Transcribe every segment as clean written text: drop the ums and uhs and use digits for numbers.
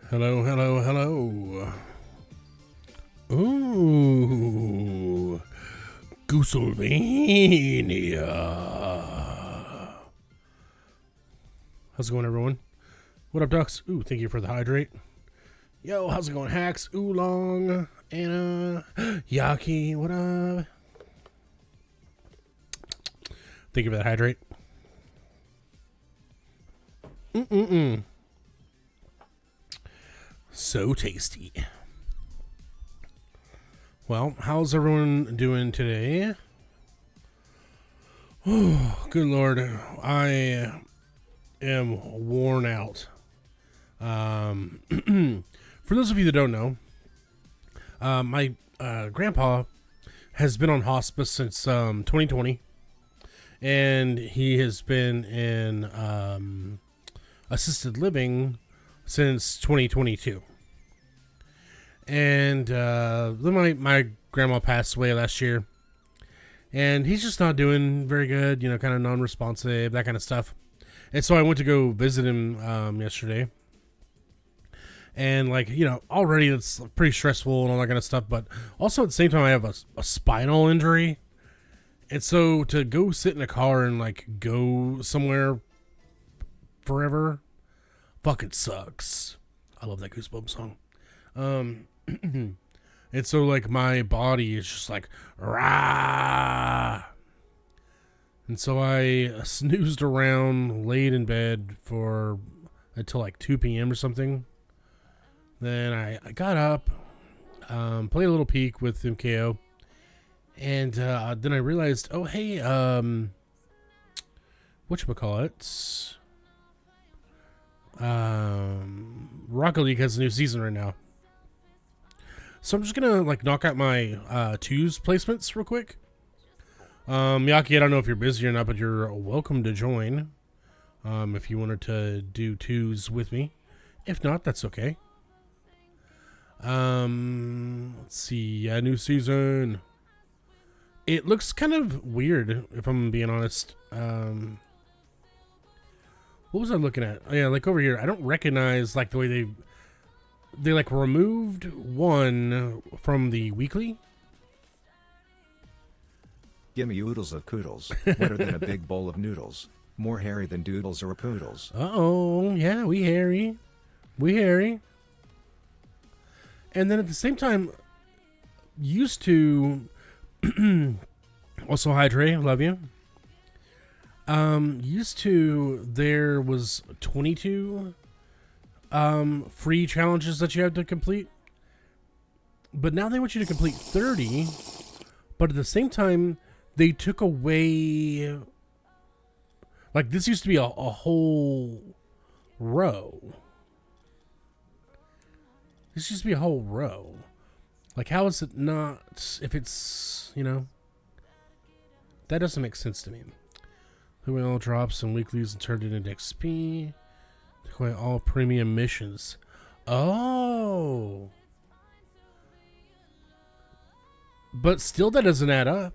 Hello, hello, hello. Ooh, Goosylvania. How's it going, everyone? What up, ducks? Ooh, thank you for the hydrate. Yo, how's it going, hacks? Oolong, Anna, Yaki, what up? Thank you for that hydrate. So tasty. Well, how's everyone doing today? Oh, good Lord. I am worn out. For those of you that don't know, my grandpa has been on hospice since 2020, and he has been in assisted living since 2022. And then my grandma passed away last year, and he's just not doing very good, kind of non-responsive, that kind of stuff. And so I went to go visit him yesterday. And, already it's pretty stressful and all that kind of stuff. But also at the same time, I have a spinal injury. And so to go sit in a car and, go somewhere forever fucking sucks. I love that Goosebumps song. And so, my body is just rah. And so I snoozed around, laid in bed until 2 p.m. or something. Then I got up, played a little peek with MKO, and then I realized, oh, hey, whatchamacallit? Rocket League has a new season right now. So I'm just going to, knock out my 2's placements real quick. Yaki, I don't know if you're busy or not, but you're welcome to join if you wanted to do 2's with me. If not, that's okay. Let's see. New season. It looks kind of weird, if I'm being honest. What was I looking at? Oh, yeah, over here. I don't recognize, the way they removed one from the weekly. Gimme oodles of koodles, wetter than a big bowl of noodles, more hairy than doodles or poodles. Uh-oh, yeah, we hairy. We hairy. And then at the same time, used to, also hydrate, love you. Used to, there was 22 free challenges that you had to complete. But now they want you to complete 30. But at the same time, they took away, this used to be a whole row. This used to be a whole row. How is it not, if it's, that doesn't make sense to me. Took away all drops and weeklies and turned it into XP. Took away all premium missions. Oh. But still that doesn't add up.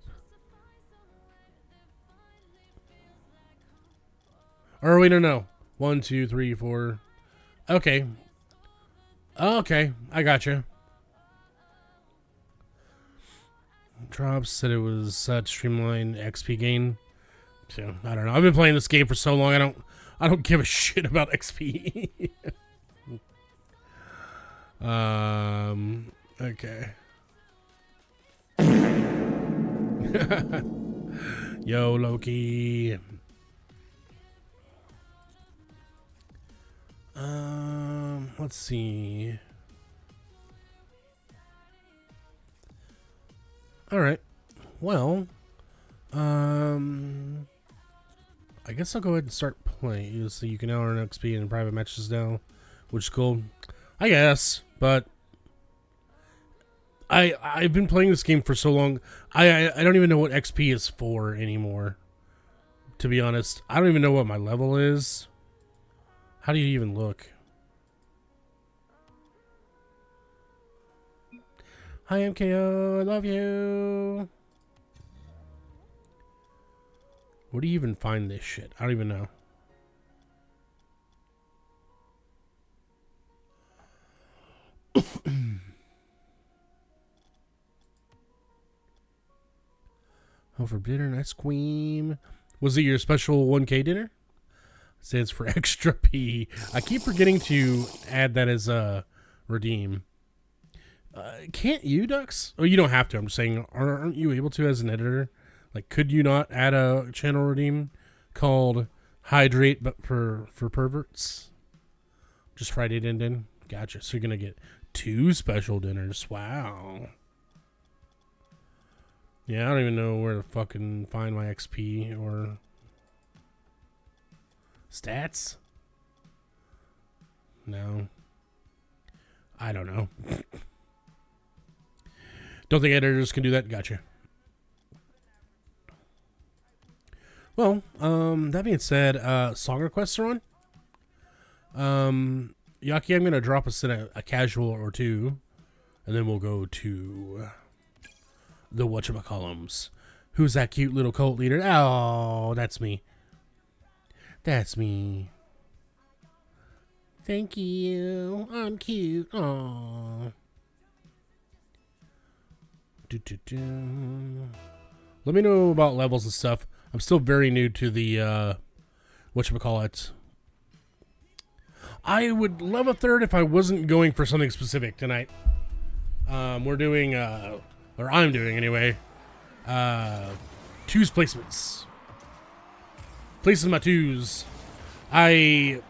Or wait, no. 1, 2, 3, 4. Okay. Okay, I gotcha. Drops said it was streamlined XP gain. So I don't know. I've been playing this game for so long. I don't give a shit about XP. Okay. Yo, Loki. Let's see. All right. Well, I guess I'll go ahead and start playing. So you can now earn XP in private matches now, which is cool. I guess, but I've been playing this game for so long. I don't even know what XP is for anymore. To be honest, I don't even know what my level is. How do you even look? Hi, MKO. I love you. Where do you even find this shit? I don't even know. Oh, for dinner, nice queen. Was it your special 1K dinner? Stands for extra P. I keep forgetting to add that as a redeem. Can't you, Dux? Oh, you don't have to. I'm just saying, aren't you able to as an editor? Like, could you not add a channel redeem called Hydrate, but for perverts? Just Friday din. Gotcha. So you're going to get 2 special dinners. Wow. Yeah, I don't even know where to fucking find my XP or stats. No. I don't know. Don't think editors can do that? Gotcha. Well, that being said, song requests are on. Yaki, I'm going to drop us in a casual or two, and then we'll go to the whatchamacallums. Who's that cute little cult leader? Oh, that's me. That's me. Thank you. I'm cute. Aww. Let me know about levels and stuff. I'm still very new to the whatchamacallit. I would love a third if I wasn't going for something specific tonight. We're doing or I'm doing anyway, 2's placements. Placing my 2's. I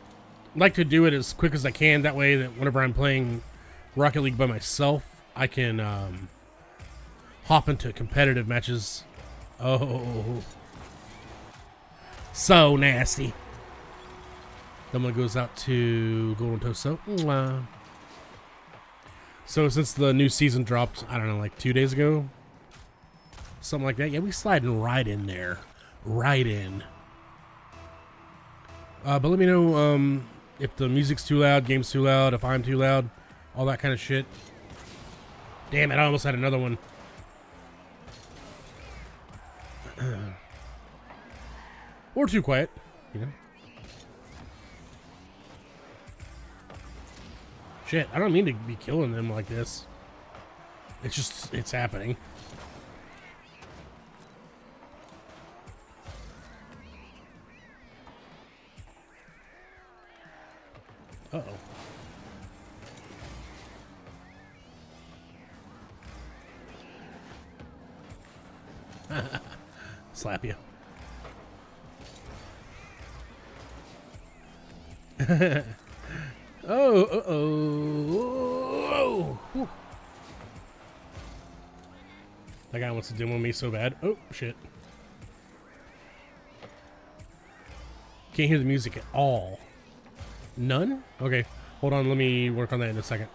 like to do it as quick as I can. That way that whenever I'm playing Rocket League by myself, I can hop into competitive matches. Oh, so nasty. That one goes out to Golden Toast Soap. So since the new season dropped, I don't know, like 2 days ago, something like that. Yeah, we sliding right in there, right in. But let me know if the music's too loud, game's too loud, if I'm too loud, all that kind of shit. Damn it! I almost had another one. Or too quiet, you know. Shit, I don't mean to be killing them like this. It's just, it's happening. Uh-oh. Slap you. Oh, uh-oh. Oh. That guy wants to demo me so bad. Oh, shit. Can't hear the music at all. None? Okay. Hold on, let me work on that in a second.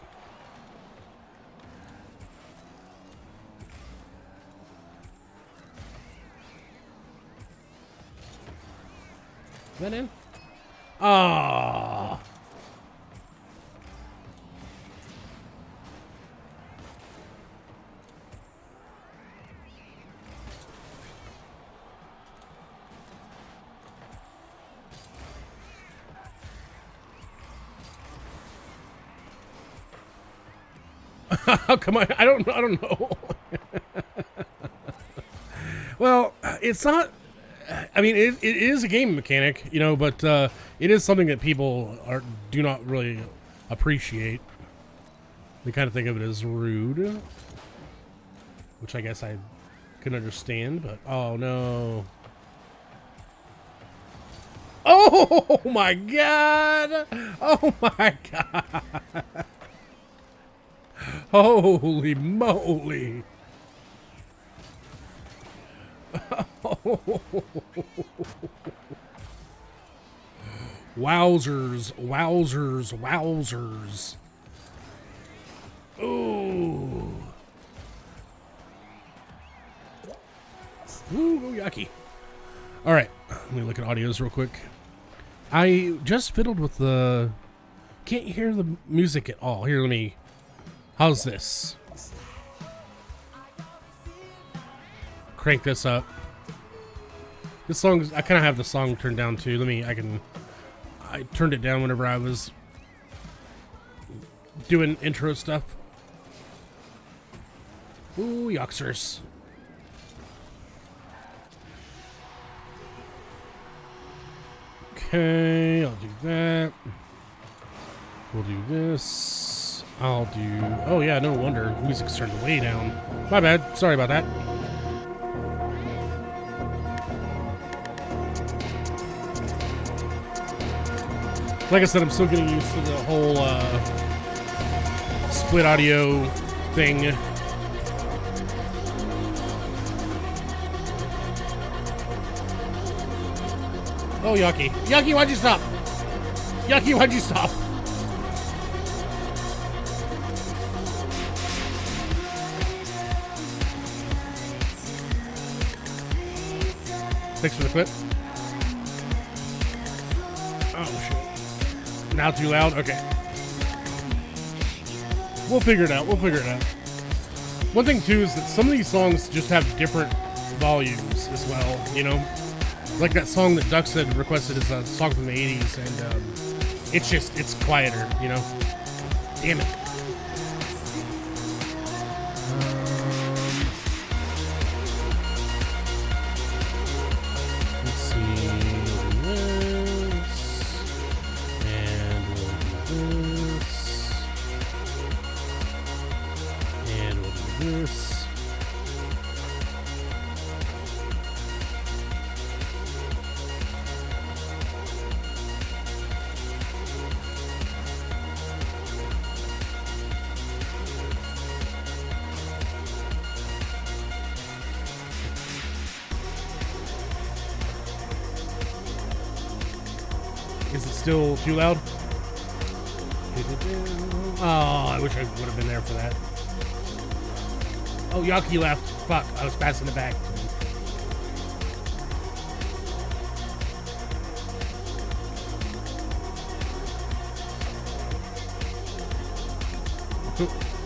Is that in? Ah. How come I don't know. Well, it's not. I mean, it is a game mechanic, you know, but it is something that people do not really appreciate. They kind of think of it as rude, which I guess I can understand. But oh no! Oh my god! Oh my god! Holy moly! Wowzers, wowzers, wowzers. Ooh. Ooh, yucky. All right, let me look at audios real quick. I just fiddled with the... Can't hear the music at all. Here, let me... How's this? Crank this up. This song, I kind of have the song turned down too. I turned it down whenever I was doing intro stuff. Ooh, yoxers. Okay, I'll do that. We'll do this. I'll do... Oh, yeah, no wonder. Music's turned way down. My bad. Sorry about that. Like I said, I'm still getting used to the whole split audio thing. Oh, Yucky. Yucky, why'd you stop? Yucky, why'd you stop? Thanks for the clip. Oh, shit. Now too loud? Okay. We'll figure it out. We'll figure it out. One thing, too, is that some of these songs just have different volumes as well, you know? Like that song that Duck said requested is a song from the 80s, and it's quieter, you know? Damn it. Let's see. This. And we'll do this. And we'll do this. Is it still too loud? Oh, I wish I would have been there for that. Oh, Yucky left. Fuck, I was passing it back.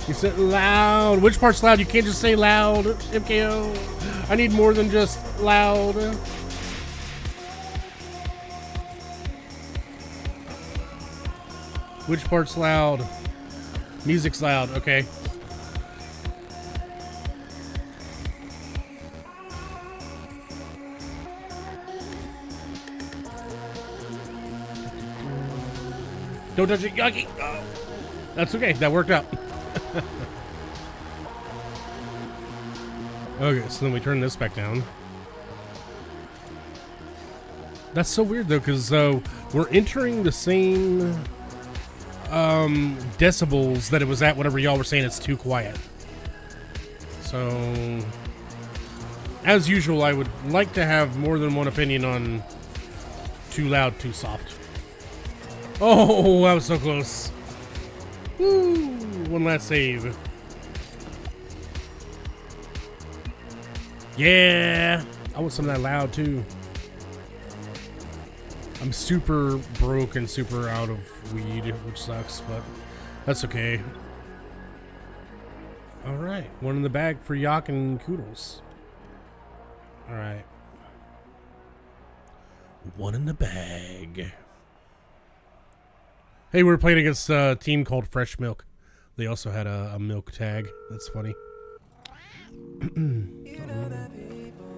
You said loud. Which part's loud? You can't just say loud, MKO. I need more than just loud. Which part's loud? Music's loud, okay. Don't touch it, Yucky! Oh. That's okay, that worked out. Okay, so then we turn this back down. That's so weird though, because we're entering the same decibels that it was at whenever y'all were saying it's too quiet. So, as usual, I would like to have more than one opinion on too loud, too soft. Oh, that was so close. Woo! One last save. Yeah! I want some of that loud, too. I'm super broke and super out of weed, which sucks, but that's okay. Alright, one in the bag for Yak and Koodles. Alright. One in the bag. Hey, we were playing against a team called Fresh Milk. They also had a milk tag. That's funny.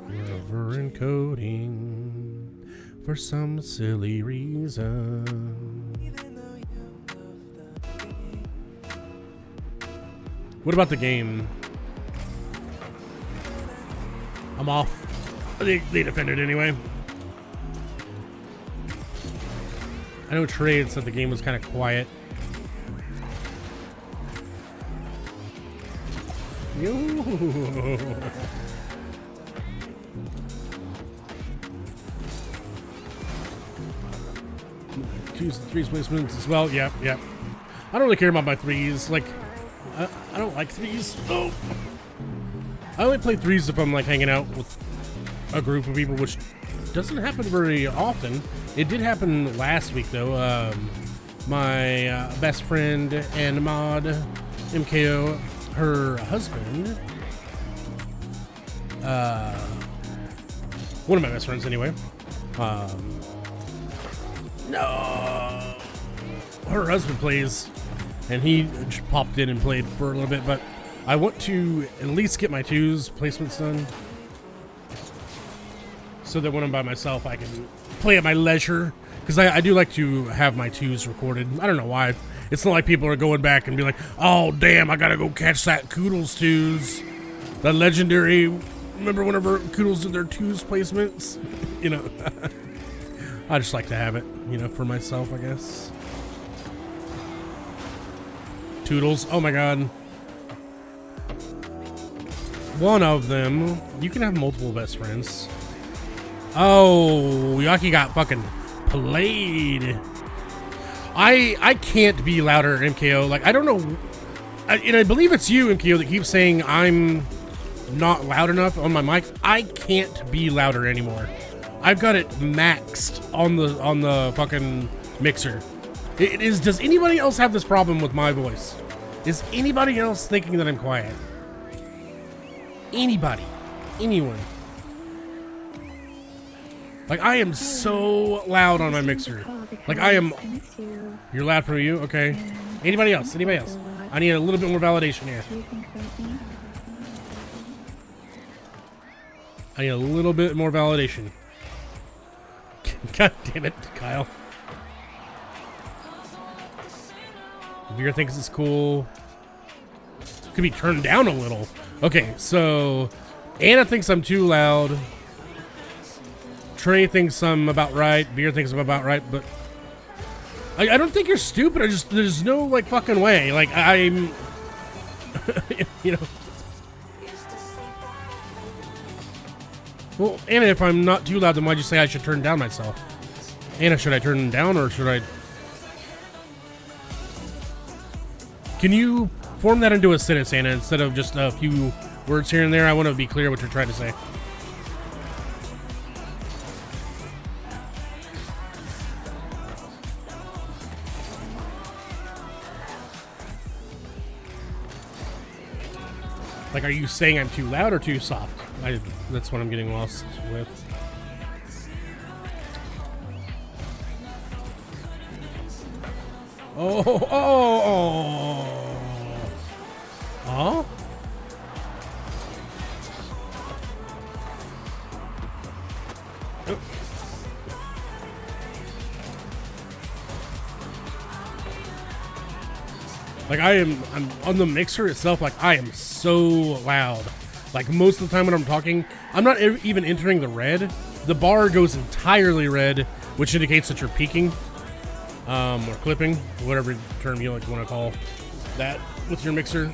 Rubber encoding for some silly reason. What about the game? I'm off. They defended anyway. I know Trade said the game was kind of quiet. Choose the threes placements as well. Yep. I don't really care about my threes. Like, I don't like threes. Oh. I only play threes if I'm like hanging out with a group of people, which doesn't happen very often. It did happen last week though. My best friend and mod, MKO, her husband, one of my best friends anyway. No, her husband plays and he just popped in and played for a little bit. But I want to at least get my 2's placements done, so that when I'm by myself, I can play at my leisure. Because I do like to have my 2's recorded. I don't know why. It's not like people are going back and be like, oh, damn, I gotta go catch that Koodles 2's. The legendary, remember whenever Koodles did their 2's placements? You know, I just like to have it, you know, for myself, I guess. Toodles, oh my god. One of them, you can have multiple best friends. Oh, Yaki got fucking played. I can't be louder, MKO. Like, I don't know. And I believe it's you, MKO, that keeps saying I'm not loud enough on my mic. I can't be louder anymore. I've got it maxed on the fucking mixer. It is. Does anybody else have this problem with my voice? Is anybody else thinking that I'm quiet? Anybody? Anyone? Like, I am so loud on my mixer. Like, I am... You're loud for you? Okay. Anybody else? Anybody else? I need a little bit more validation here. I need a little bit more validation. God damn it, Kyle. Vera thinks it's cool. Could be turned down a little. Okay, so... Anna thinks I'm too loud. Trey thinks I'm about right. Vera thinks I'm about right, but I don't think you're stupid. I just, there's no like fucking way. Like I'm, you know. Well, Anna, if I'm not too loud, then why'd you say I should turn down myself? Anna, should I turn down or should I? Can you form that into a sentence, Anna, instead of just a few words here and there? I want to be clear what you're trying to say. Like, are you saying I'm too loud or too soft? That's what I'm getting lost with. Oh. Like I'm on the mixer itself, like I am so loud. Like most of the time when I'm talking, I'm not even entering the red. The bar goes entirely red, which indicates that you're peaking, or clipping, whatever term you like want to call that with your mixer.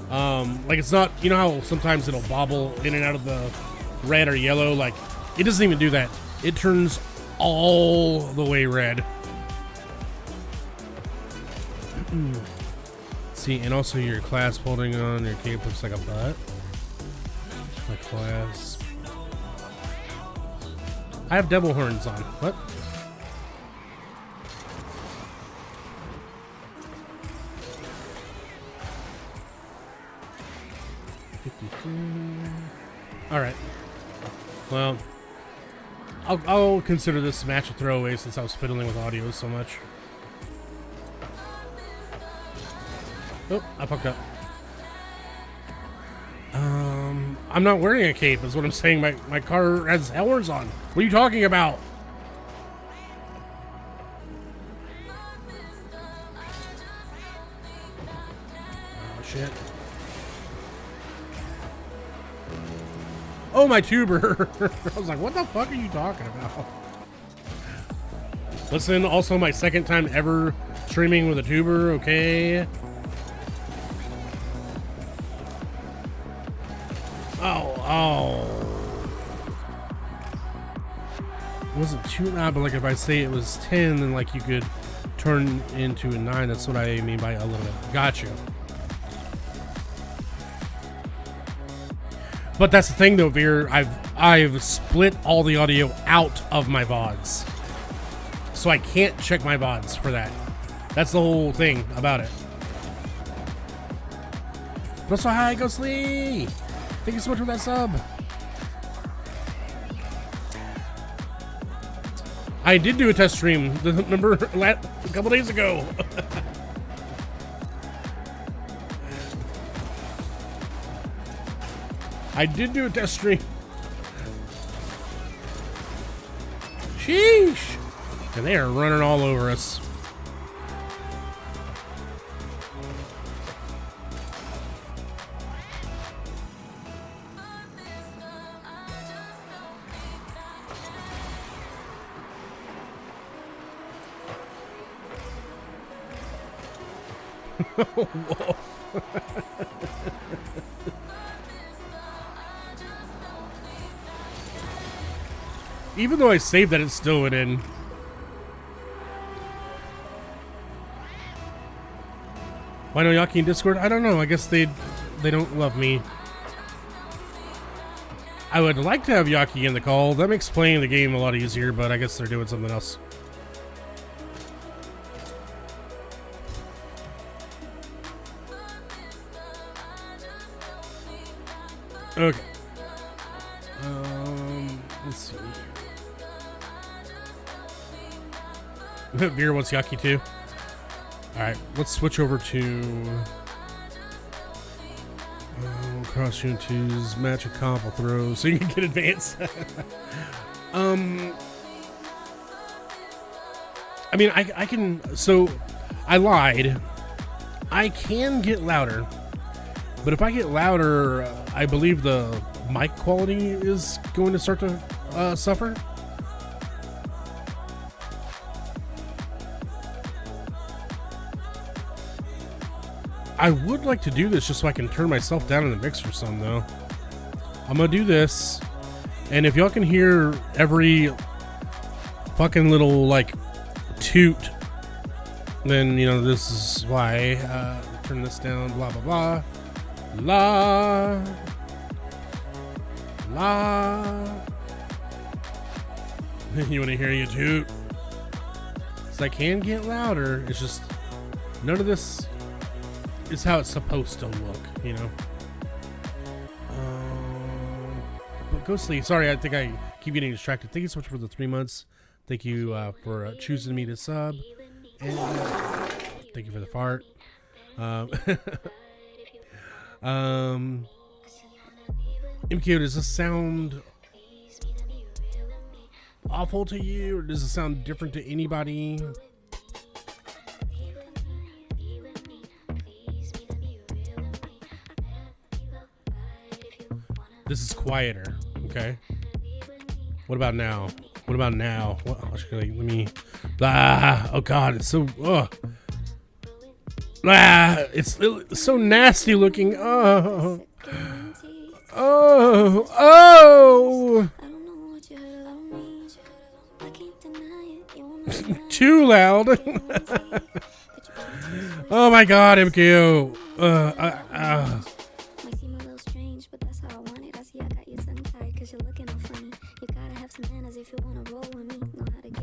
Like it's not, you know how sometimes it'll bobble in and out of the red or yellow? Like it doesn't even do that. It turns all the way red. See, and also your clasp holding on your cape looks like a butt. My clasp. I have devil horns on. What? All right. Well, I'll consider this match a throwaway since I was fiddling with audio so much. Oh, I fucked up. I'm not wearing a cape, is what I'm saying. My car has horns on. What are you talking about? Oh, shit. Oh, my tuber. I was like, what the fuck are you talking about? Listen, also my second time ever streaming with a tuber, okay? Oh. It wasn't too loud, but like if I say it was 10, then like you could turn into a 9. That's what I mean by a little bit. Got you. But that's the thing though, Veer. I've split all the audio out of my VODs. So I can't check my VODs for that. That's the whole thing about it. But so hi, Ghostly! Thank you so much for that sub. I did do a test stream, remember, a couple days ago. I did do a test stream. Sheesh. And they are running all over us. Even though I saved that, it still went in. Why no Yaki in Discord? I don't know. I guess they don't love me. I would like to have Yaki in the call. That makes playing the game a lot easier, but I guess they're doing something else. Okay. Let's see. Veer wants Yaki too. Alright, let's switch over to cross you 2's match a comp will throw so you can get advance. I mean I can, so I lied. I can get louder, but if I get louder, I believe the mic quality is going to start to suffer. I would like to do this just so I can turn myself down in the mixer some, though. I'm gonna do this, and if y'all can hear every fucking little like toot, then you know this is why. Turn this down. Blah blah blah. La la. You want to hear you toot? So I can get louder. It's just none of this is how it's supposed to look, you know. But Ghostly, sorry, I think I keep getting distracted. Thank you so much for the 3 months. Thank you for choosing me to sub, and thank you for the fart. MKO, does this sound awful to you, or does it sound different to anybody? This is quieter, okay? What about now? What about now? What, let me. Ah, oh God, it's so. It's so nasty looking. Oh, oh, oh! Too loud. Oh my God, MKO.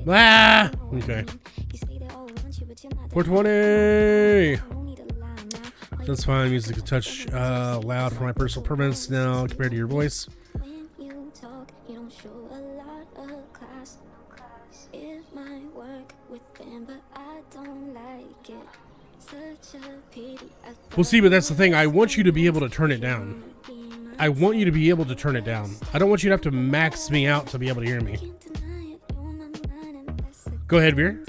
Ah, okay. 420. That's fine. Music is touch loud for my personal preference now compared to your voice. We'll see, but that's the thing. I want you to be able to turn it down. I want you to be able to turn it down. I don't want you to have to max me out to be able to hear me. Go ahead, Veer.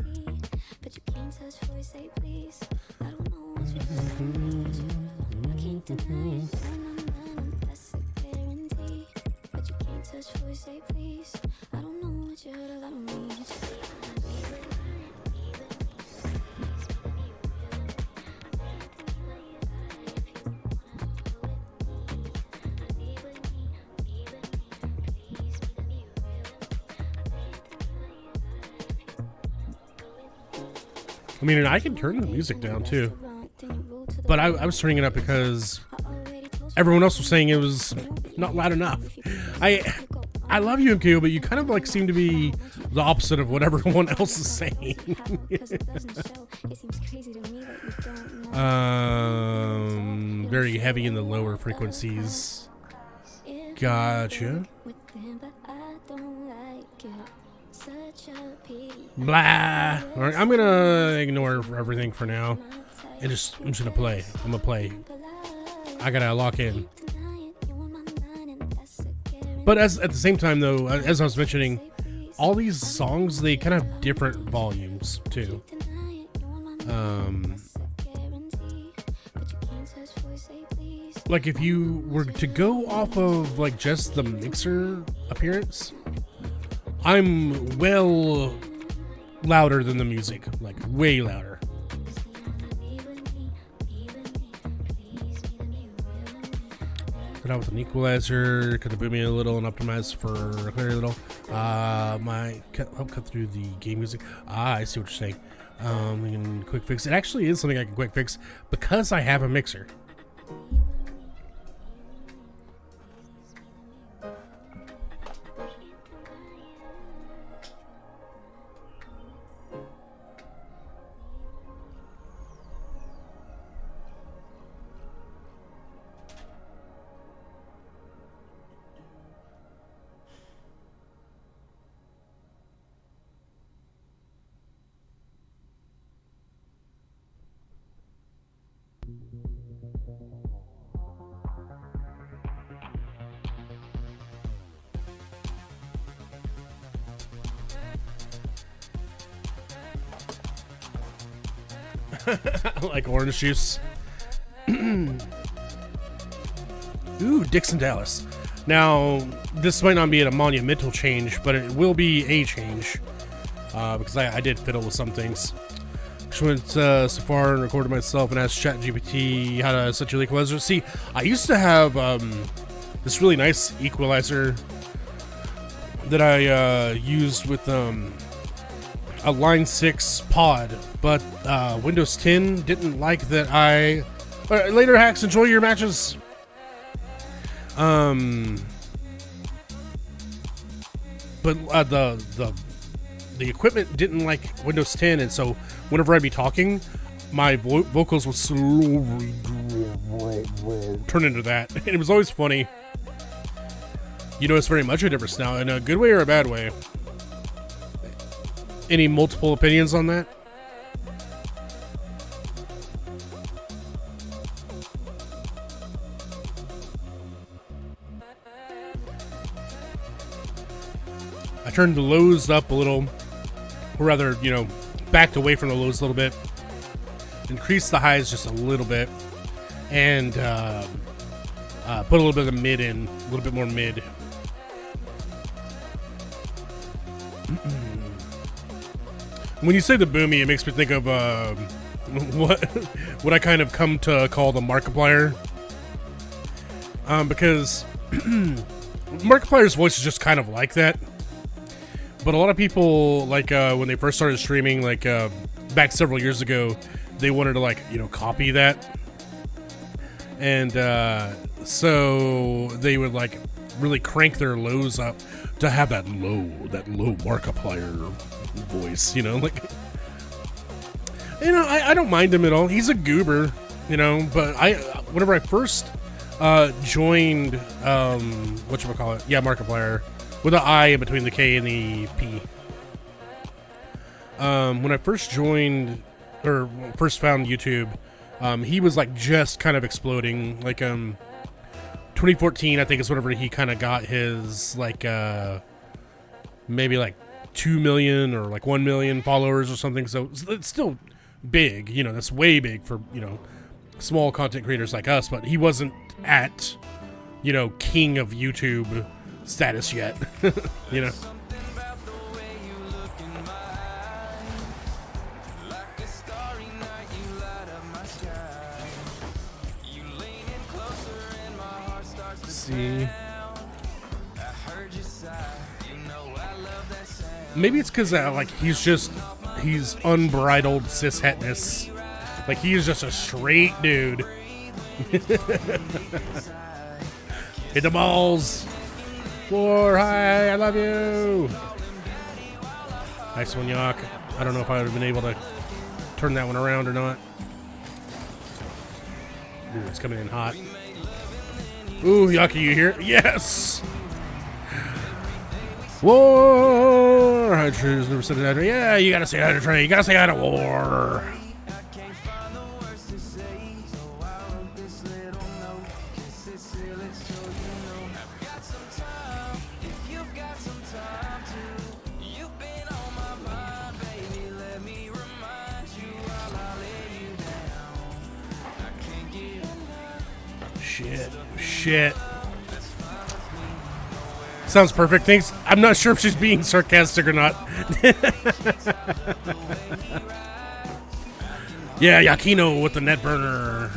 I mean, and I can turn the music down too, but I was turning it up because everyone else was saying it was not loud enough. I love you, MKO, but you kind of like seem to be the opposite of what everyone else is saying. Very heavy in the lower frequencies. Gotcha. Blah. All right, I'm gonna ignore everything for now, and I'm just gonna play. I'm gonna play. I gotta lock in. But as at the same time, though, as I was mentioning, all these songs, they kind of have different volumes too. Like if you were to go off of like just the mixer appearance, I'm well louder than the music, like way louder. Put out with an equalizer, cut the booming a little, and optimize for a clear little. Cut through the game music. I see what you're saying. We can quick fix. It actually is something I can quick fix because I have a mixer. Like orange juice. Ooh, Dixon Dallas. Now, this might not be a monumental change, but it will be a change. Because I did fiddle with some things. Just went so far and recorded myself and asked ChatGPT how to set your equalizer. See, I used to have this really nice equalizer that I used with a Line 6 pod, but Windows 10 didn't like that I... later, hacks, enjoy your matches. But the equipment didn't like Windows 10, and so whenever I'd be talking, my vocals would slowly turn into that. And it was always funny. You notice very much a difference now, in a good way or a bad way. Any multiple opinions on that? I turned the lows up a little, or rather, you know, backed away from the lows a little bit, increased the highs just a little bit, and put a little bit of mid in, a little bit more mid. When you say the boomy, it makes me think of what I kind of come to call the Markiplier, because Markiplier's voice is just kind of like that. But a lot of people, like when they first started streaming, like back several years ago, they wanted to, like, you know, copy that, and so they would like really crank their lows up to have that low Markiplier voice, you know, like, you know, I don't mind him at all. He's a goober, you know, but whenever I first joined whatchamacallit, yeah, Markiplier, with an I in between the K and the P. When I first joined, or first found YouTube, he was like just kind of exploding, like 2014, I think, is whenever he kind of got his like maybe like 2 million or like 1 million followers or something. So it's still big, you know, that's way big for, you know, small content creators like us, but he wasn't at, you know, king of YouTube status yet. You know. Let's see. Maybe it's because like he's unbridled cishetness. Like he is just a straight dude. Hit the balls. War, hi, I love you. Nice one, Yak. I don't know if I would have been able to turn that one around or not. Ooh, it's coming in hot. Ooh, Yaki, you here? Yes! War! Hydras never said it. Yeah, you gotta say hi to Trey. You gotta say hi to war. Shit. Sounds perfect. Thanks. I'm not sure if she's being sarcastic or not. Yeah, Yakino with the net burner.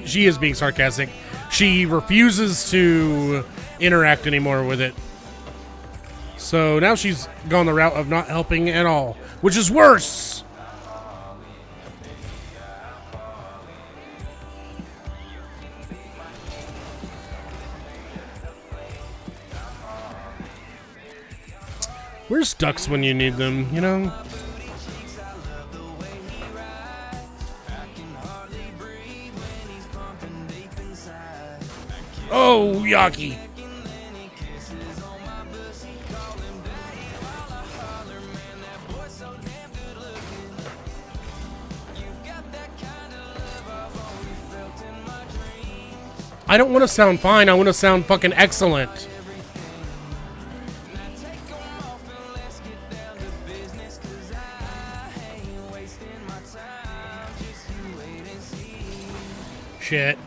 She is being sarcastic. She refuses to interact anymore with it. So now she's gone the route of not helping at all, which is worse. Where's ducks when you need them, you know? Oh, Yaki. I don't want to sound fine. I want to sound fucking excellent. Shit.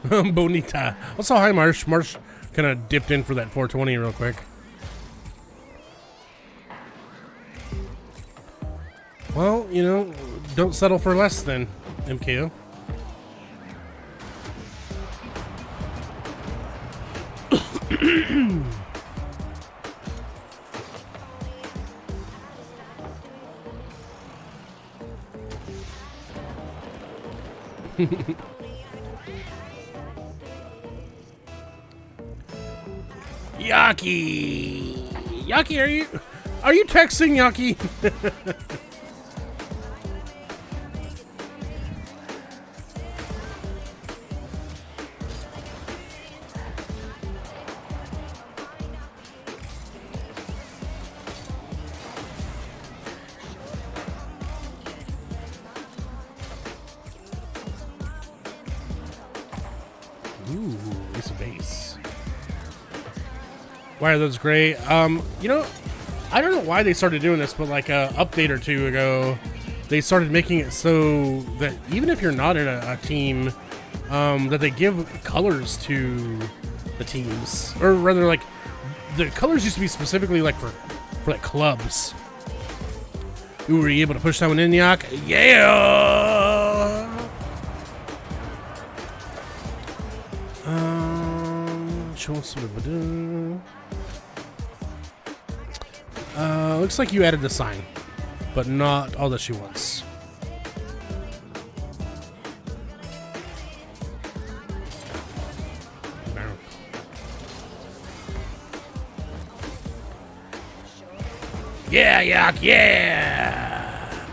Bonita. Also, hi, Marsh. Marsh kind of dipped in for that 420 real quick. Well, you know, don't settle for less than MKO. Yaki! Yaki, are you texting, Yaki? Ooh, it's a base. Why are those great? You know, I don't know why they started doing this, but like a update or two ago, they started making it so that even if you're not in a team, that they give colors to the teams, or rather, like the colors used to be specifically like for like clubs. Ooh, were you able to push that one in, Yak? Yeah. Looks like you added the sign, but not all that she wants. Yeah, Yak, yeah!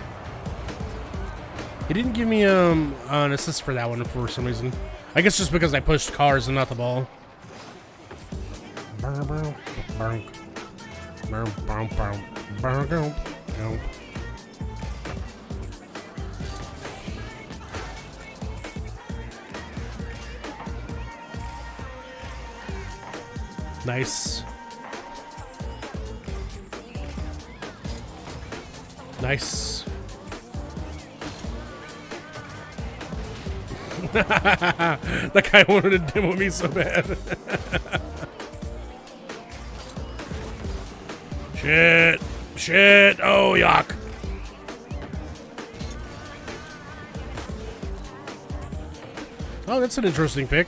He didn't give me an assist for that one for some reason. I guess just because I pushed cars and not the ball. Nice. Nice. That guy wanted to demo me so bad. Shit. Shit. Oh, yuck. Oh, that's an interesting pick.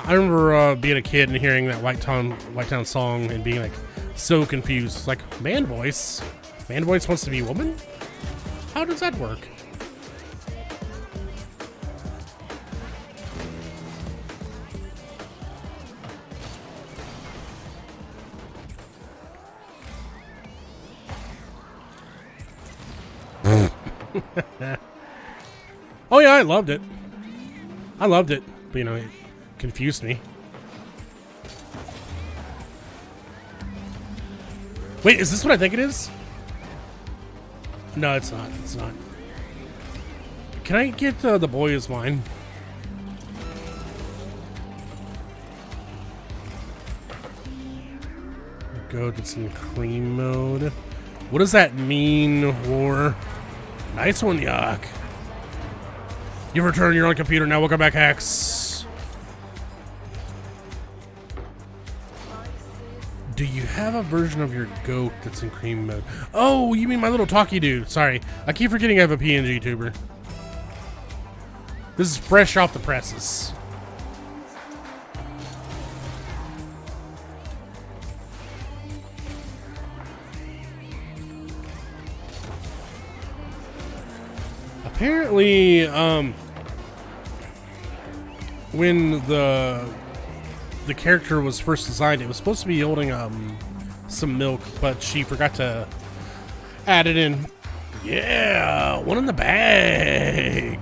I remember being a kid and hearing that White Town song and being like so confused. It's like, man voice? Man voice wants to be woman? How does that work? Oh yeah, I loved it. I loved it, but you know, it confused me. Wait, is this what I think it is? No, it's not. It's not. Can I get the boy is mine? goat that's in cream mode. What does that mean, War? Nice one, Yuck. You've returned your own computer. Now welcome back, Hex. Do you have a version of your goat that's in cream mode? Oh, you mean my little talkie dude. Sorry. I keep forgetting I have a PNG tuber. This is fresh off the presses. Apparently, when the character was first designed, it was supposed to be holding some milk, but she forgot to add it in. Yeah, one in the bag.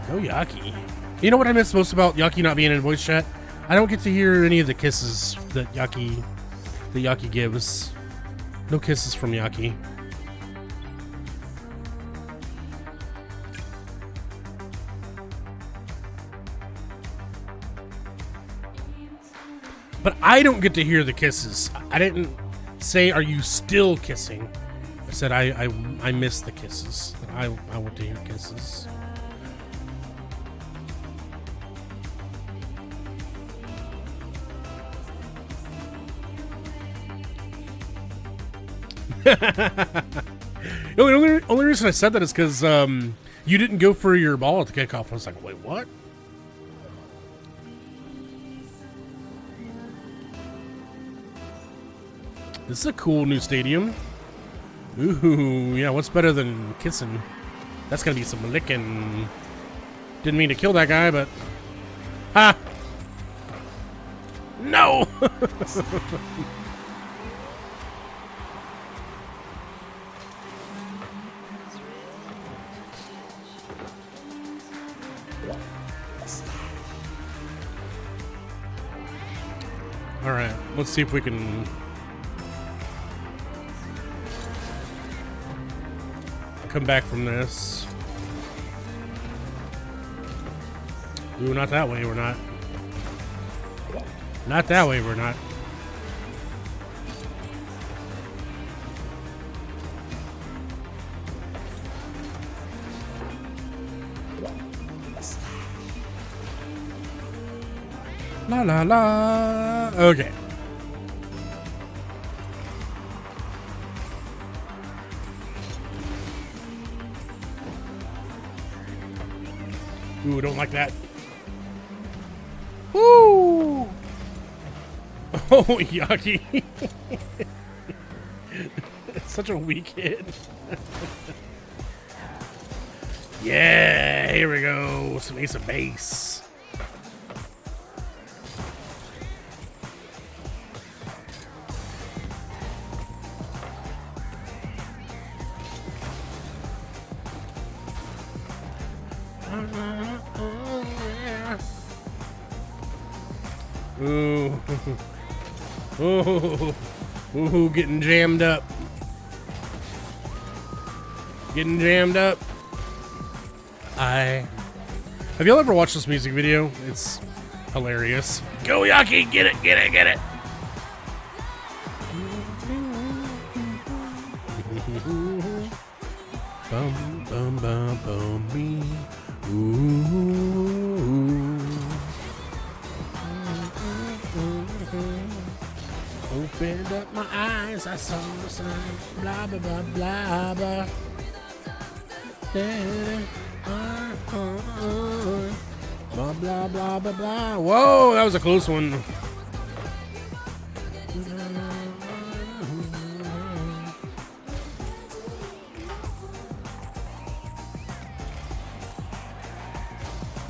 Go Yaki. You know what I miss most about Yaki not being in voice chat? I don't get to hear any of the kisses that Yaki gives. No kisses from Yaki. But I don't get to hear the kisses. I didn't say, are you still kissing? I said, I miss the kisses. I want to hear kisses. The only reason I said that is because you didn't go for your ball at the kickoff. I was like, wait, what? This is a cool new stadium. Ooh, yeah, what's better than kissing? That's gonna be some licking. Didn't mean to kill that guy, but... Ha! No! Alright, let's see if we can... come back from this. Ooh, not that way, we're not. Not that way, we're not. La la la. Okay. Ooh, don't like that. Woo! Oh, Yucky. It's such a weak hit. Yeah, here we go. Some ace of base. Ooh. Ooh. Ooh, getting jammed up. Getting jammed up. Have y'all ever watched this music video? It's hilarious. Go Yaki, get it, get it, get it. Bum bum bum bum me. Ooh. Opened up my eyes, I saw the sign. Blah blah blah blah blah. Blah blah blah blah blah. Whoa, that was a close one.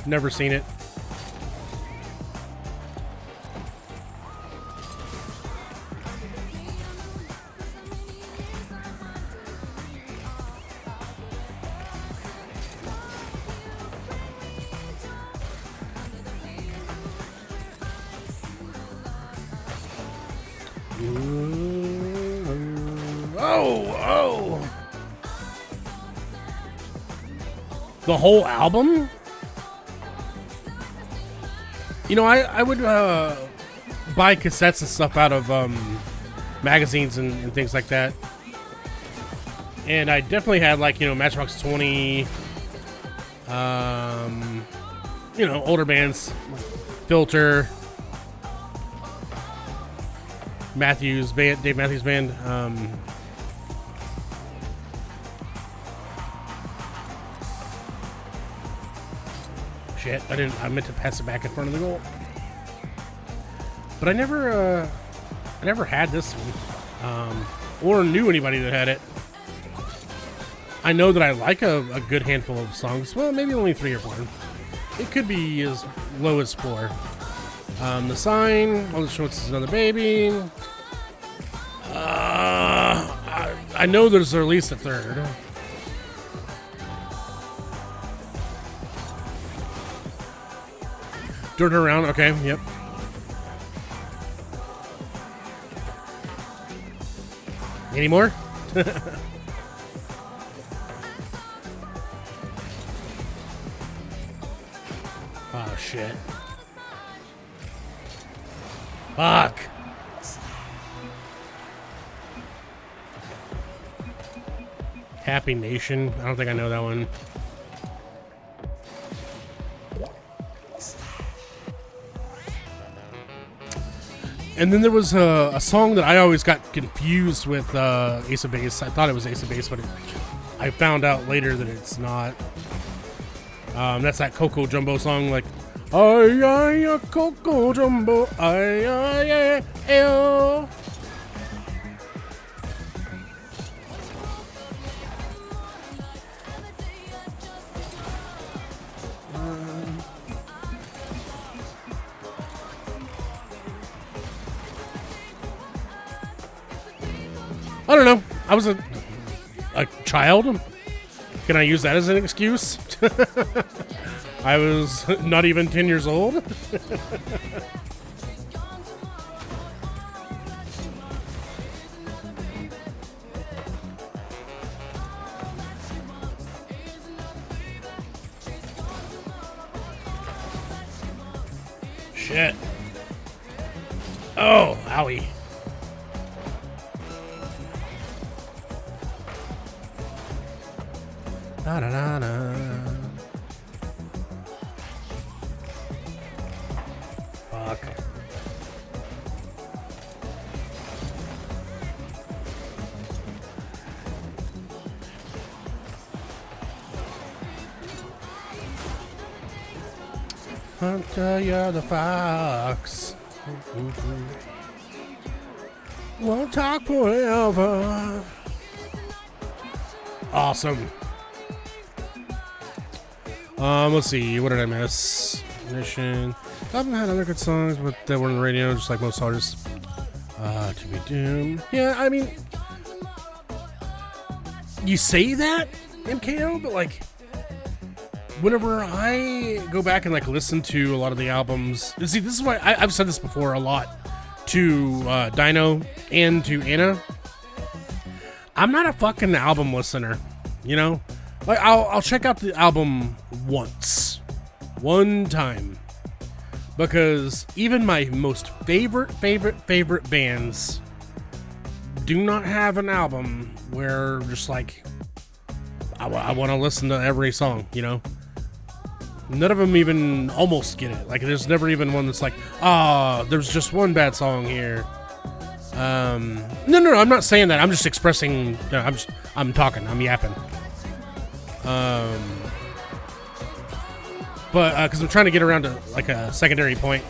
Never seen it. Oh! The whole album? You know, I would buy cassettes and stuff out of magazines and things like that. And I definitely had like, you know, Matchbox 20, you know, older bands, Filter, Matthews Band, Dave Matthews Band. Shit, I meant to pass it back in front of the goal. But I never had this one. Or knew anybody that had it. I know that I like a good handful of songs. Well, maybe only 3 or 4. It could be as low as 4. The Sign, All the Schwartz is Another Baby. I know there's at least a third. Dirt Around, okay, yep. Any more? Oh, shit. Fuck. Happy Nation. I don't think I know that one. And then there was a song that I always got confused with Ace of Base. I thought it was Ace of Base, but I found out later that it's not. That's that Coco Jumbo song, like, ay, ay, Coco Jumbo, ay, ay, ay, ay. I don't know. I was a child. Can I use that as an excuse? I was not even 10 years old. Shit. Oh, owie. Da da da da. Fuck. Hunter, you're the fox. Won't talk forever. Awesome. Let's see. What did I miss? Mission. I haven't had other good songs, but that were on the radio, just like most artists. To Be Doomed. Yeah, I mean, you say that, MKO, but like, whenever I go back and like listen to a lot of the albums, see, this is why I've said this before a lot to Dino and to Anna. I'm not a fucking album listener, you know. Like I'll check out the album one time, because even my most favorite bands do not have an album where just like I want to listen to every song, you know. None of them even almost get it. Like there's never even one that's like, there's just one bad song here. No, I'm not saying that. I'm just expressing. I'm talking. I'm yapping. But because I'm trying to get around to like a secondary point,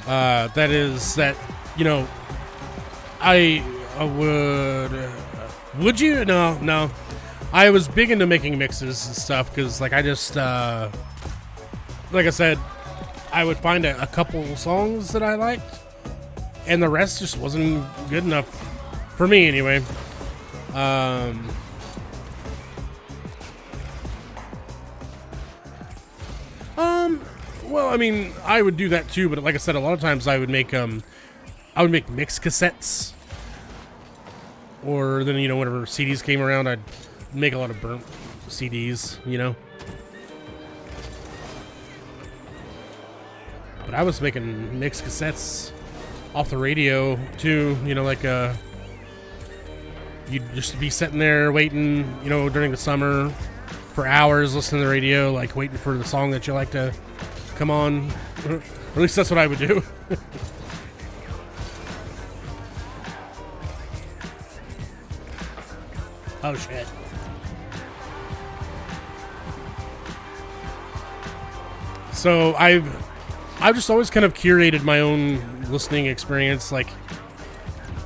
that is that, you know, I would you? No. I was big into making mixes and stuff because like I just like I said, I would find a couple songs that I liked, and the rest just wasn't good enough for me anyway. Well, I mean, I would do that too, but like I said, a lot of times I would make mix cassettes, or then, you know, whenever CDs came around, I'd make a lot of burnt CDs, you know. But I was making mix cassettes off the radio too, you know, like you'd just be sitting there waiting, you know, during the summer for hours, listening to the radio, like waiting for the song that you like to come on. Or at least that's what I would do. Oh shit. So I've just always kind of curated my own listening experience. Like,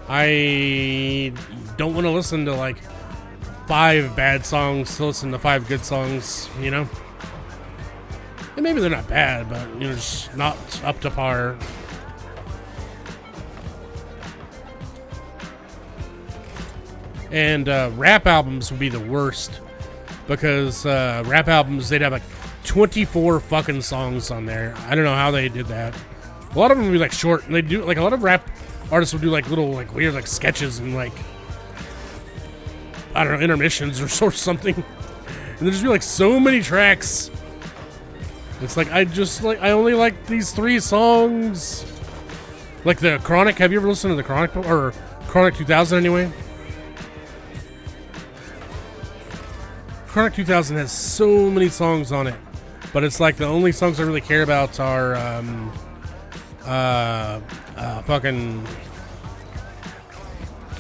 I don't want to listen to like 5 bad songs to listen to 5 good songs, you know? And maybe they're not bad, but, you know, just not up to par. And rap albums would be the worst, because rap albums, they'd have like 24 fucking songs on there. I don't know how they did that. A lot of them would be like short, and they do like a lot of rap artists would do like little like weird like sketches and like, I don't know, intermissions or something. And there'd just be like so many tracks. It's like I only like these 3 songs. Like the Chronic. Have you ever listened to the Chronic, or Chronic 2000 anyway? Chronic 2000 has so many songs on it, but it's like the only songs I really care about are fucking,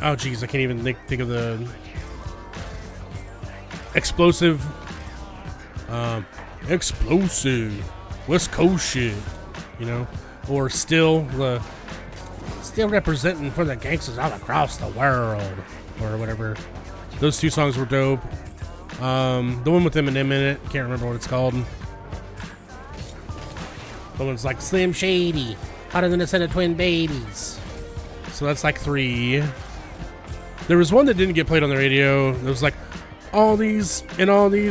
oh jeez, I can't even think of the explosive West Coast shit, you know, or still representing for the gangsters all across the world, or whatever. Those 2 songs were dope. The one with Eminem in it, can't remember what it's called. The one's like Slim Shady, hotter than a set of twin babies. So that's like 3. There was one that didn't get played on the radio. It was like, all these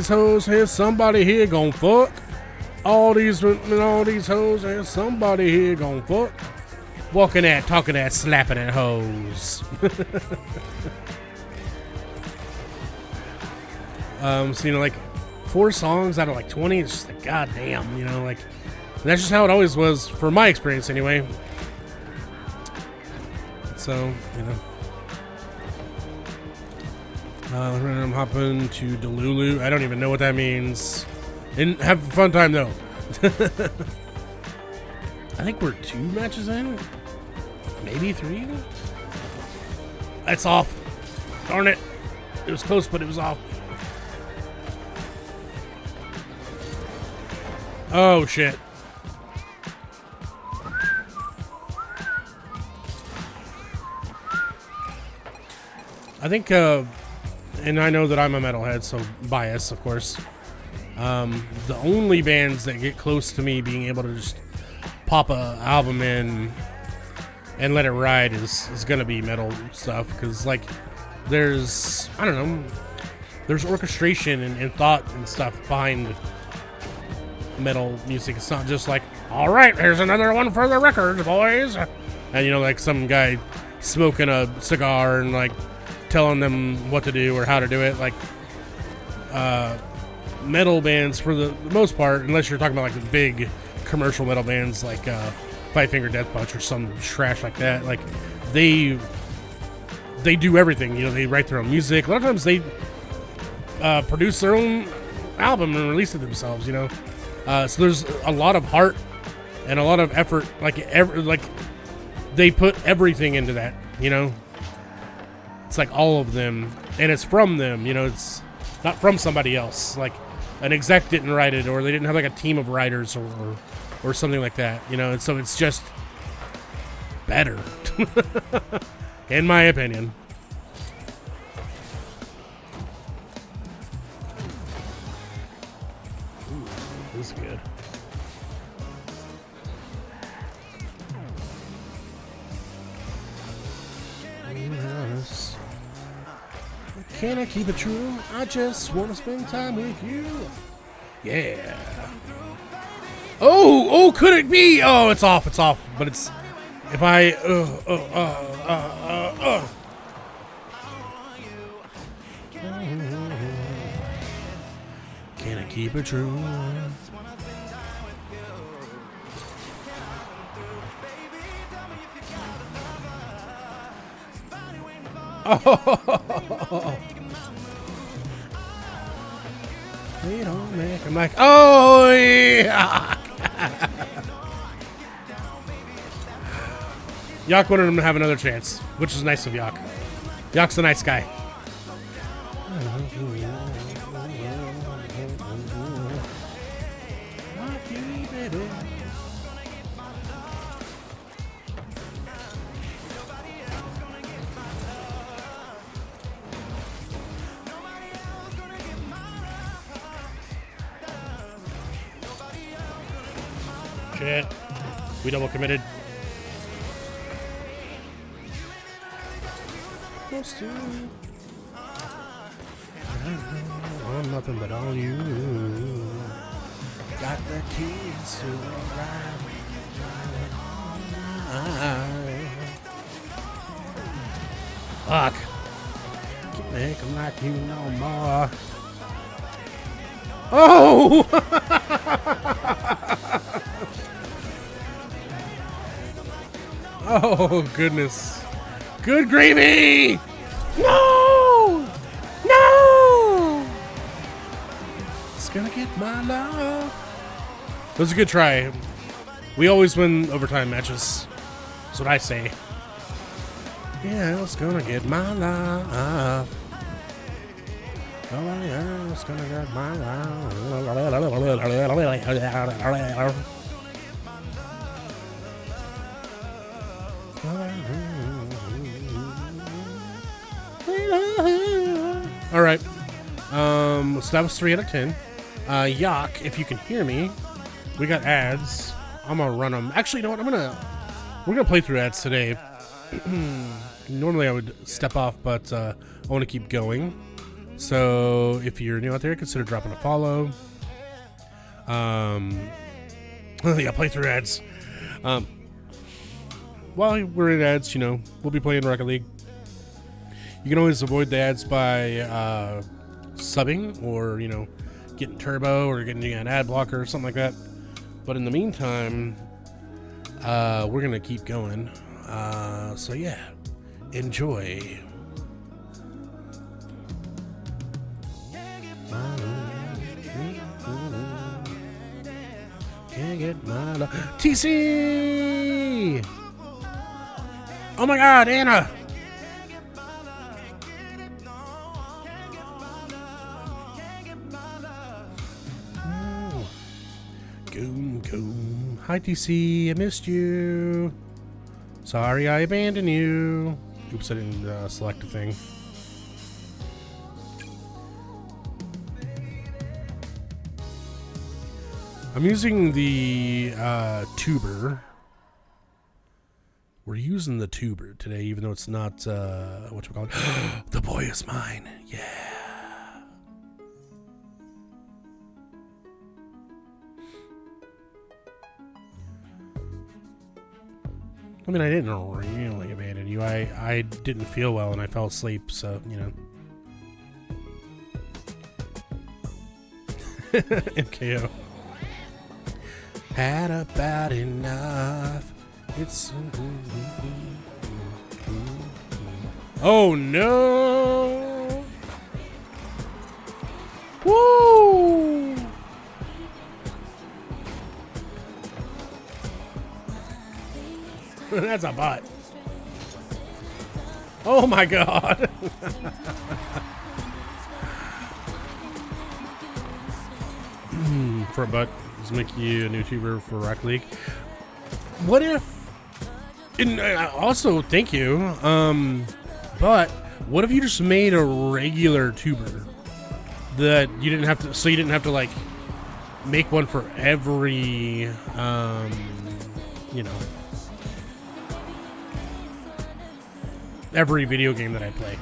hoes, here's somebody here gon' fuck. All these hoes, here's somebody here gon' fuck. Walking at, talking at, slapping at hoes. So, you know, like 4 songs out of like 20, it's just like, goddamn, you know, like, that's just how it always was for my experience anyway. So, you know. I'm hopping to Delulu. I don't even know what that means. Didn't have a fun time though. I think we're 2 matches in. Maybe 3. It's off. Darn it. It was close, but it was off. Oh shit. I think, and I know that I'm a metalhead, so bias, of course. The only bands that get close to me being able to just pop a album in and let it ride is gonna be metal stuff, because like there's, I don't know, there's orchestration and thought and stuff behind metal music. It's not just like, all right, here's another one for the records, boys, and you know, like some guy smoking a cigar and like telling them what to do or how to do it. Like metal bands, for the most part, unless you're talking about like the big commercial metal bands like Five Finger Death Punch or some trash like that, like they do everything. You know, they write their own music. A lot of times they produce their own album and release it themselves, you know. So there's a lot of heart and a lot of effort. Like they put everything into that, you know. It's like all of them, and it's from them, you know. It's not from somebody else. Like an exec didn't write it, or they didn't have like a team of writers or something like that, you know. And so it's just better, in my opinion. Ooh, this is good. Can I keep it true? I just want to spend time with you. Yeah. Oh, could it be? Oh, it's off. But it's, if I, Can I keep it true? Oh. We don't make. I'm like, oh yeah. Yak wanted him to have another chance, which is nice of Yak. Yak's a nice guy. Shit. We double committed. I'm nothing but all you. Got the keys to ride. Fuck. Can't make them like you no more. Oh! Oh, goodness. Good gravy! No! No! It's gonna get my love. That was a good try. We always win overtime matches. That's what I say. Yeah, it's gonna get my love. Nobody else gonna get my love. All right. So that was 3 out of 10. Yak, if you can hear me, we got ads. I'm gonna run them. Actually, you know what? We're gonna play through ads today. Normally I would step off, but I want to keep going. So if you're new out there, consider dropping a follow. Yeah, play through ads. While we're in ads, you know, we'll be playing Rocket League. You can always avoid the ads by subbing or, you know, getting turbo or getting an ad blocker or something like that. But in the meantime, we're going to keep going. So, yeah, enjoy. Can't get my love. TC! Oh my god, Anna! Goom, goom. Hi, TC. I missed you. Sorry I abandoned you. Oops, I didn't select a thing. I'm using the tuber. We're using the tuber today, even though it's not whatchamacallit. The boy is mine. Yeah. I mean, I didn't really abandon you. I didn't feel well and I fell asleep, so, you know. MKO. Had about enough. It's. Oh no! Woo! That's a bot. Oh my god! For a buck. Let's make you a new tuber for Rocket League. What if? And also, thank you. But what if you just made a regular tuber that you didn't have to? So you didn't have to like make one for every, you know, every video game that I play.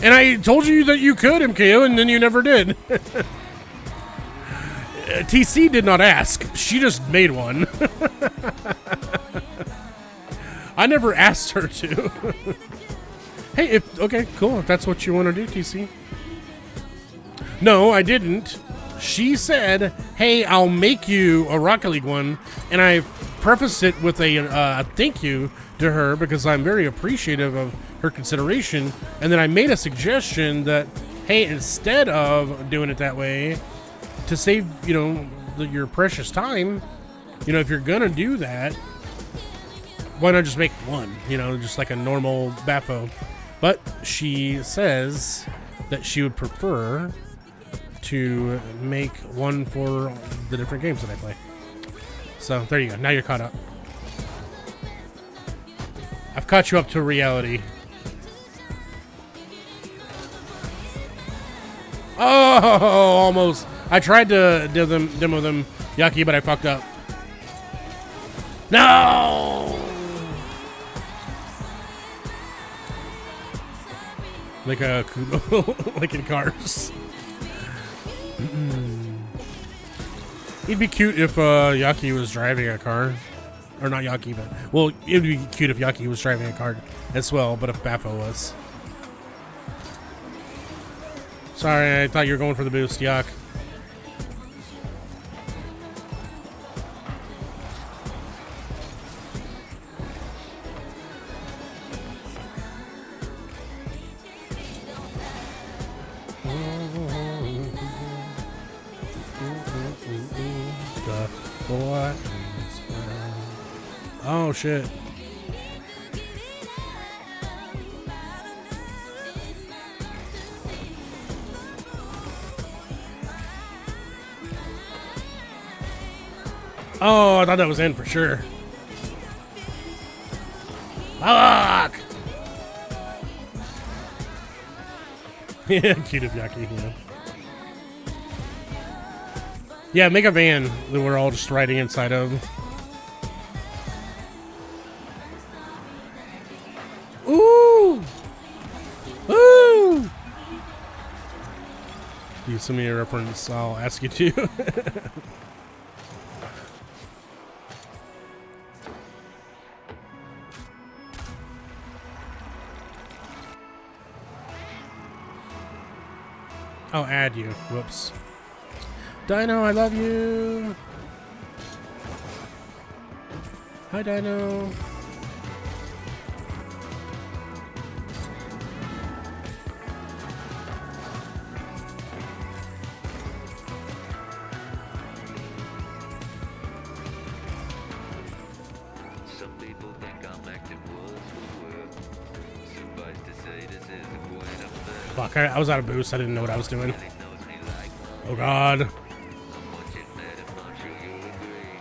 And I told you that you could, MKO, and then you never did. TC did not ask. She just made one. I never asked her to. Hey, okay, cool. If that's what you want to do, TC. No, I didn't. She said, hey, I'll make you a Rocket League one. And I prefaced it with a thank you to her because I'm very appreciative of her consideration. And then I made a suggestion that, hey, instead of doing it that way, to save, your precious time, if you're going to do that, why not just make one, just like a normal Bafo. But she says that she would prefer to make one for the different games that I play. So there you go. Now you're caught up. I've caught you up to reality. Oh, almost. I tried to demo them, Yaki, but I fucked up. No! Like a Kudo, like in Cars. It'd be cute if Yaki was driving a car. Or not Yaki, but... Well, it'd be cute if Yaki was driving a car as well, but if Bafo was. Sorry, I thought you were going for the boost, Yak. Oh shit. Oh, I thought that was in for sure. Fuck! Yeah, cute of Yaki, Yeah, make a van that we're all just riding inside of. Ooh! Ooh! If you send me a reference, I'll ask you to. I'll add you. Whoops. Dino, I love you. Hi, Dino. Some people think I'm acting worse for wear. Suffice to say, this is the point up there. Fuck, I was out of boost. I didn't know what I was doing. Knows me like Oh, God. I'm much in bed, I'm not sure you'll agree.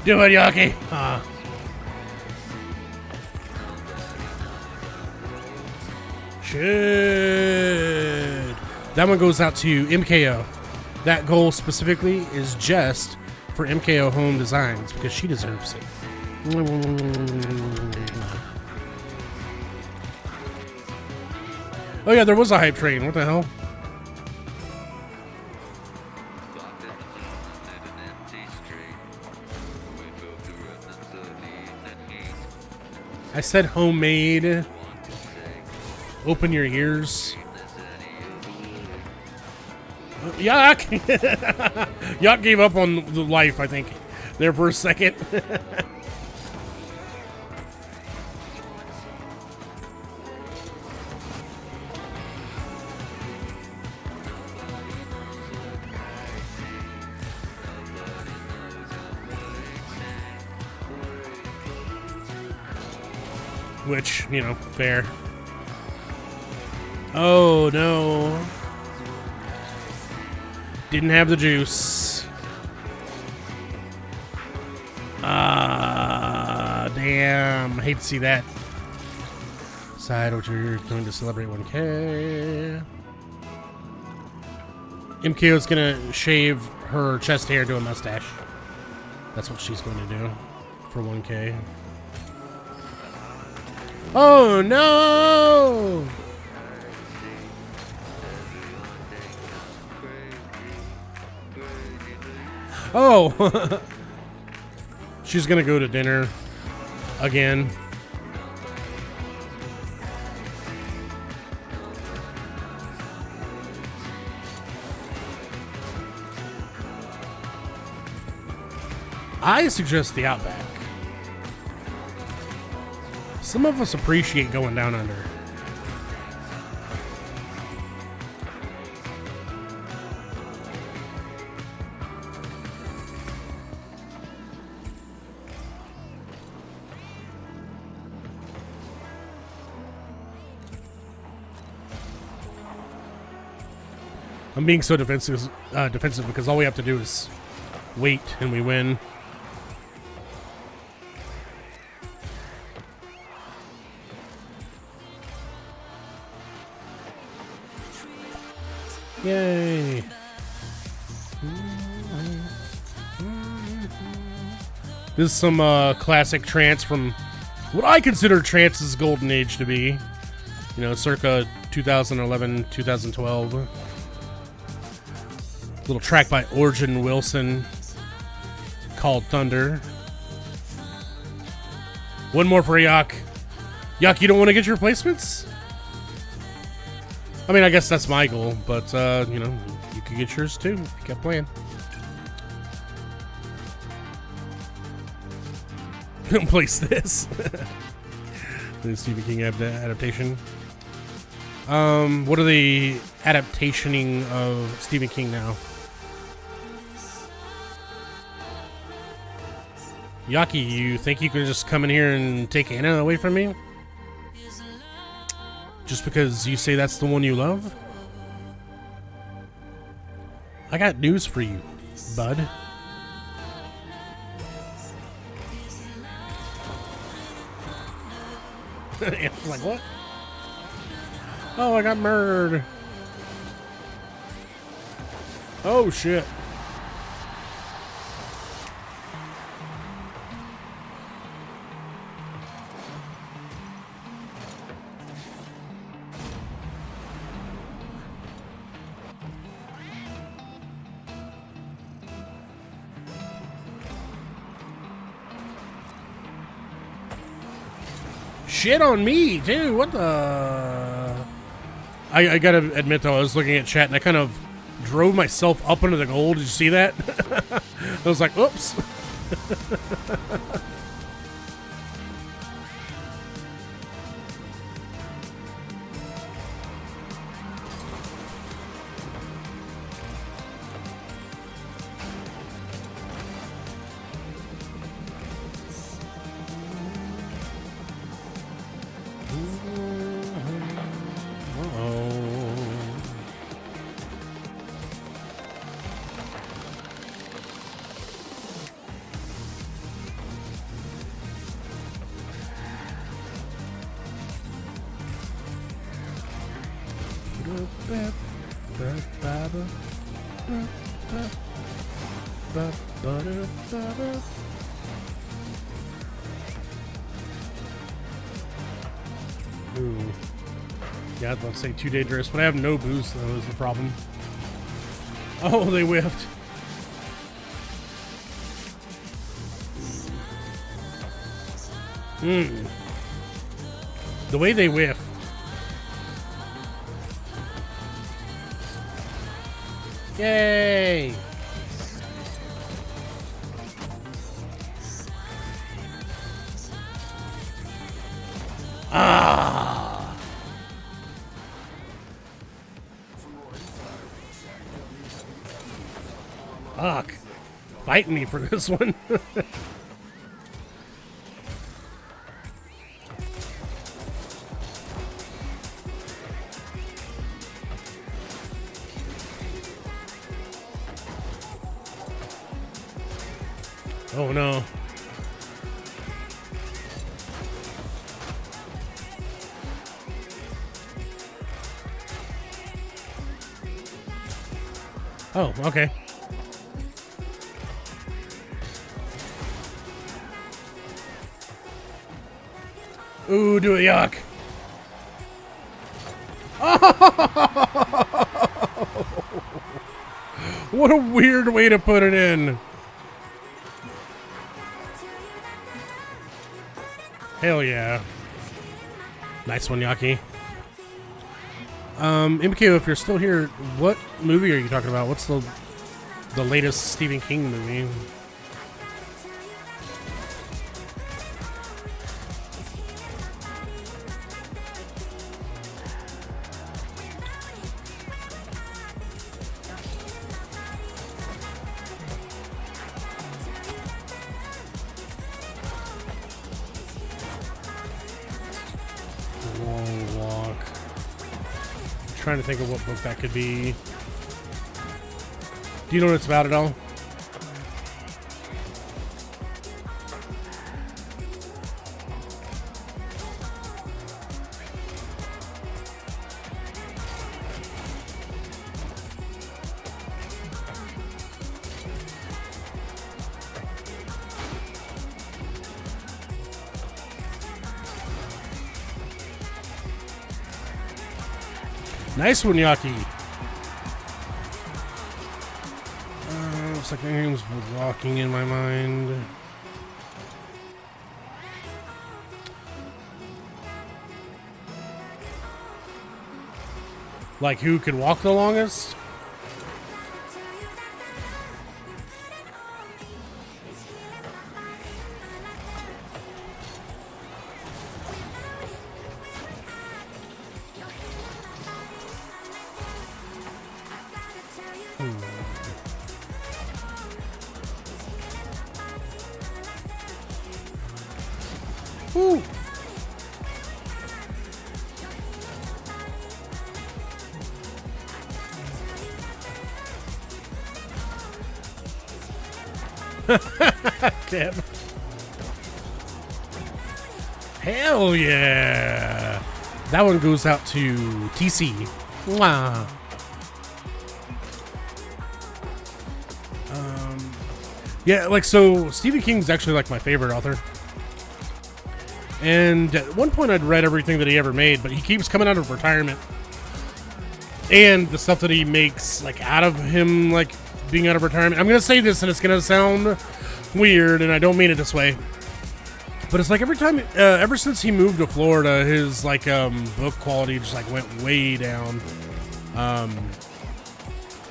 Do it, Yaki. Shit. That one goes out to MKO. That goal specifically is just for MKO Home Designs because she deserves it. Oh yeah, there was a hype train. What the hell? Locked in the mountains in an empty street. We broke the remnants of the evening heat. I said homemade. Want to say Open your ears. this any other way. Yuck! Yuck gave up on the life, I think, there for a second. Which, fair. Oh, no. Didn't have the juice. Damn. I hate to see that. Decide what you're doing to celebrate 1K. MKO is going to shave her chest hair to a mustache. That's what she's going to do for 1K. Oh, no! Oh! She's gonna go to dinner. again. I suggest the Outback. Some of us appreciate going down under. I'm being so defensive because all we have to do is wait and we win. Yay! This is some classic trance from what I consider trance's golden age to be. You know, circa 2011, 2012. Little track by Origin Wilson called Thunder. One more for Yak. Yak, you don't want to get your replacements? I mean, I guess that's my goal, but, you know, you could get yours too if you kept playing. Don't place this. The Stephen King adaptation. What are the adaptationing of Stephen King now? Yaki, you think you can just come in here and take Anna away from me? Just because you say that's the one you love? I got news for you, bud. It's like, what? Oh, I got murdered. Oh, shit. Shit on me, too. What the... I gotta admit, though, I was looking at chat and I kind of drove myself up into the goal. Did you see that? I was like, oops. Ooh. Yeah, I'd love to say too dangerous, but I have no boost, though, is the problem. Oh, they whiffed. The way they whiff. Yay! Ah! Fuck. Fighting me for this one. Oh no. Oh, okay. Ooh, do it, yuck. What a weird way to put it in. Hell yeah. Nice one, Yaki. MKO, if you're still here, what movie are you talking about? What's the latest Stephen King movie? Long Walk. I'm trying to think of what book that could be. Do you know what it's about at all? Nice one, Yaki. Looks like everything's walking in my mind. Like who could walk the longest? Woo! Damn. Hell yeah! That one goes out to TC. Mwah. Yeah, like, so Stephen King's actually like my favorite author. And at one point I'd read everything that he ever made, but he keeps coming out of retirement. And the stuff that he makes, like, out of him, like, being out of retirement. I'm going to say this and it's going to sound weird, and I don't mean it this way. But it's like every time, ever since he moved to Florida, his, like, book quality just, like, went way down.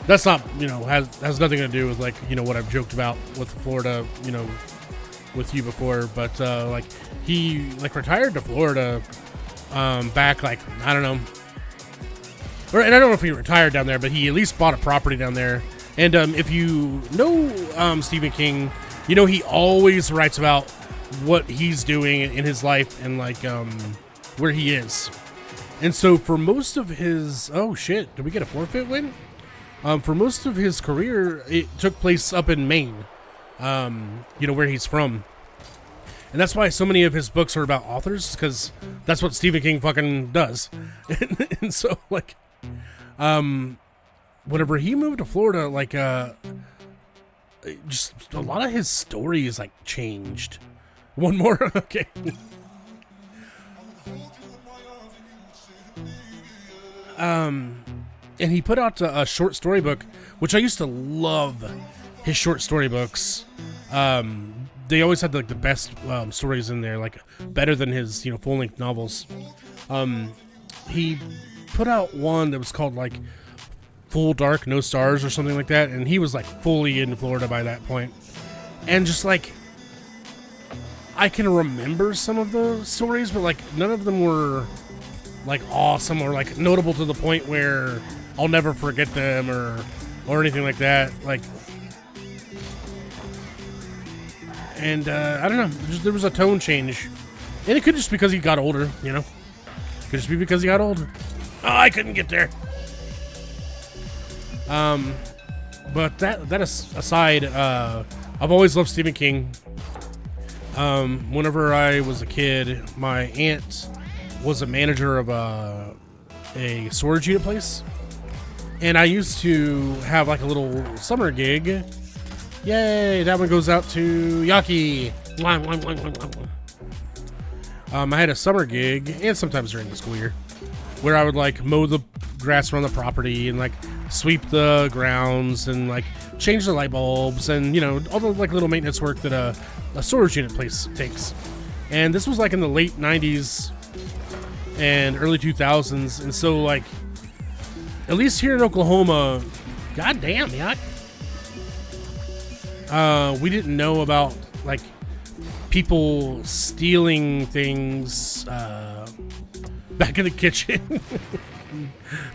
That's not, you know, has nothing to do with, like, you know, what I've joked about with Florida, you know, with you before. But, like, he, like, retired to Florida, back, like, I don't know. And I don't know if he retired down there, but he at least bought a property down there. And if you know Stephen King, you know he always writes about what he's doing in his life and, like, where he is. And so for most of his... Oh, shit. Did we get a forfeit win? For most of his career, it took place up in Maine, you know, where he's from. And that's why so many of his books are about authors, because that's what Stephen King fucking does. And so, like... whenever he moved to Florida, like, just a lot of his stories, like, changed. One more? Okay. And he put out a short story book, which I used to love his short story books. They always had, like, the best stories in there, like, better than his, you know, full-length novels. He put out one that was called, like, Full Dark, No Stars or something like that, and he was, like, fully in Florida by that point. And just, like, I can remember some of the stories, but, like, none of them were, like, awesome or, like, notable to the point where I'll never forget them or anything like that. Like, and I don't know, there was a tone change, and it could just because he got older, you know. Could just be because he got older. Oh, I couldn't get there. But that aside, I've always loved Stephen King. Whenever I was a kid, my aunt was a manager of a storage unit place, and I used to have, like, a little summer gig. Yay! That one goes out to Yaki. I had a summer gig, and sometimes during the school year, where I would, like, mow the grass around the property and, like, sweep the grounds and, like, change the light bulbs and, you know, all the, like, little maintenance work that a storage unit place takes. And this was like in the late 90s and early 2000s. And so, like, at least here in Oklahoma, goddamn, yuck. We didn't know about, like, people stealing things back in the kitchen.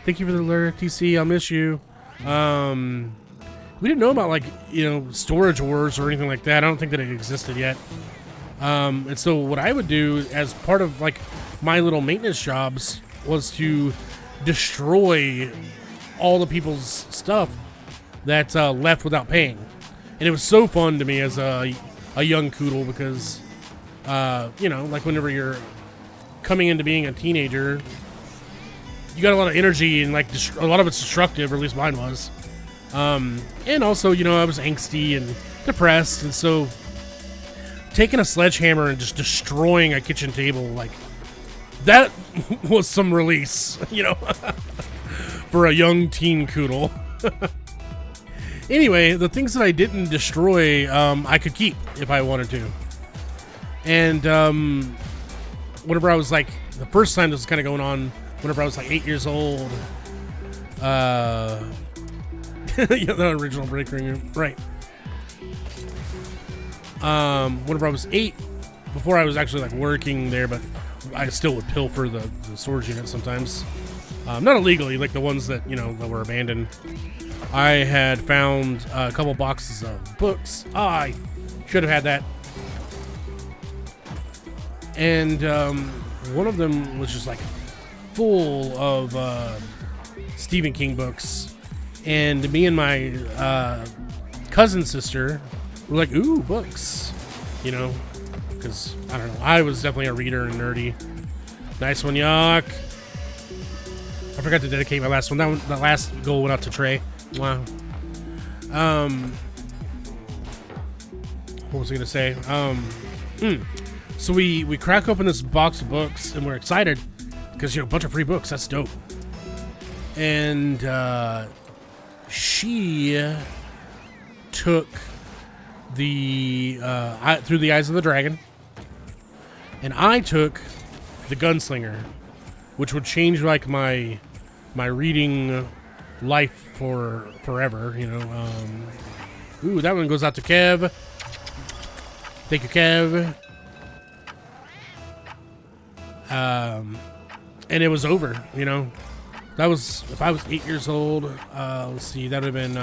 Thank you for the alert, TC. I'll miss you. We didn't know about, like, you know, storage wars or anything like that. I don't think that it existed yet. And so what I would do as part of, like, my little maintenance jobs was to destroy all the people's stuff that's left without paying. And it was so fun to me as a young Koodle because, you know, like whenever you're coming into being a teenager, you got a lot of energy and, like, a lot of it's destructive, or at least mine was. And also, you know, I was angsty and depressed, and so taking a sledgehammer and just destroying a kitchen table, like, that was some release, you know, for a young teen Koodle. Anyway, the things that I didn't destroy, I could keep if I wanted to. And whenever I was, like, the first time this was kind of going on, whenever I was like 8 years old, yeah, the original break room, right? Whenever I was 8, before I was actually, like, working there, but I still would pilfer the storage unit sometimes. Not illegally, like the ones that, you know, that were abandoned. I had found a couple boxes of books. I should have had that. And one of them was just, like, full of Stephen King books. And me and my cousin sister were like, ooh, books. You know, because, I don't know, I was definitely a reader and nerdy. Nice one, Yuck. I forgot to dedicate my last one. That last goal went out to Trey. Wow. What was I gonna say? So we crack open this box of books and we're excited because, you know, a bunch of free books. That's dope. And she took the Through the Eyes of the Dragon, and I took The Gunslinger, which would change, like, my reading life for forever, you know. Ooh, that one goes out to Kev. Thank you, Kev. And it was over, you know. That was, if I was 8 years old, let's see, that would have been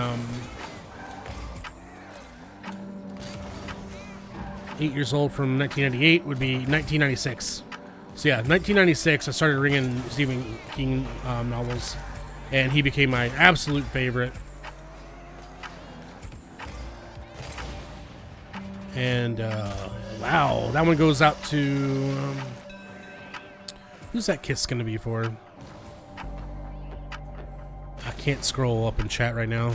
8 years old from 1998 would be 1996. So yeah, 1996, I started reading Stephen King novels, and he became my absolute favorite. And wow, that one goes out to who's that kiss gonna be for? I can't scroll up in chat right now.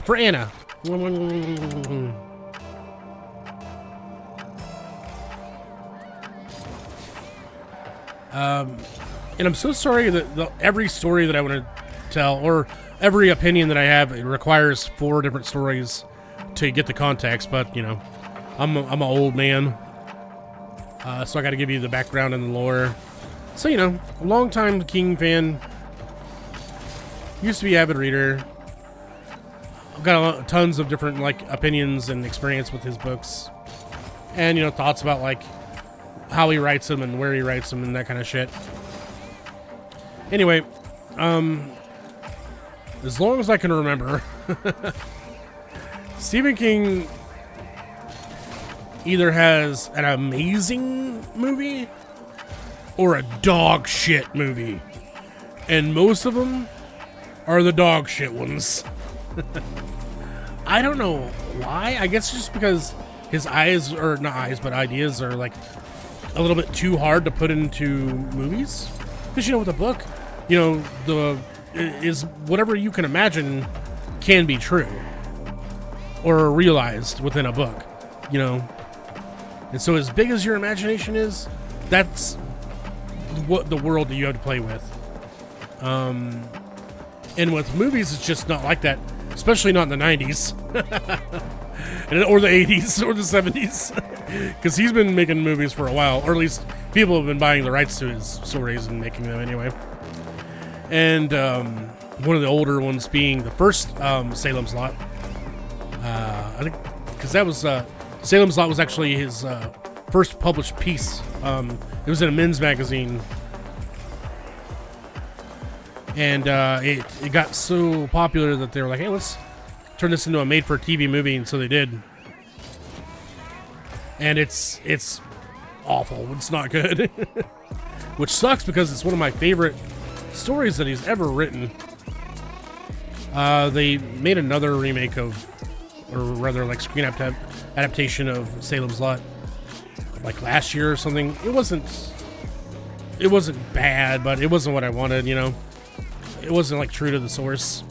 For Anna. And I'm so sorry that every story that I want to tell, or every opinion that I have, it requires 4 different stories to get the context. But, you know, I'm an old man, so I got to give you the background and the lore. So, you know, a long-time King fan. Used to be avid reader. I've got tons of different, like, opinions and experience with his books, and, you know, thoughts about, like, how he writes them and where he writes them and that kind of shit. Anyway, as long as I can remember, Stephen King either has an amazing movie or a dog shit movie, and most of them are the dog shit ones. I don't know why. I guess just because his eyes, or not eyes, but ideas are, like, a little bit too hard to put into movies. Because, you know, with a book, you know, is whatever you can imagine can be true or realized within a book, you know. And so as big as your imagination is, that's what the world that you have to play with. And with movies, it's just not like that, especially not in the 90s or the 80s or the 70s. Because he's been making movies for a while, or at least people have been buying the rights to his stories and making them anyway. And one of the older ones being the first Salem's Lot. I think because that was Salem's Lot was actually his first published piece. It was in a men's magazine, and it got so popular that they were like, "Hey, let's turn this into a made-for-TV movie," and so they did. And it's awful. It's not good, which sucks because it's one of my favorite stories that he's ever written. They made another remake of, or rather, like screen adaptation of Salem's Lot, like last year or something. It wasn't bad, but it wasn't what I wanted. You know, it wasn't like true to the source.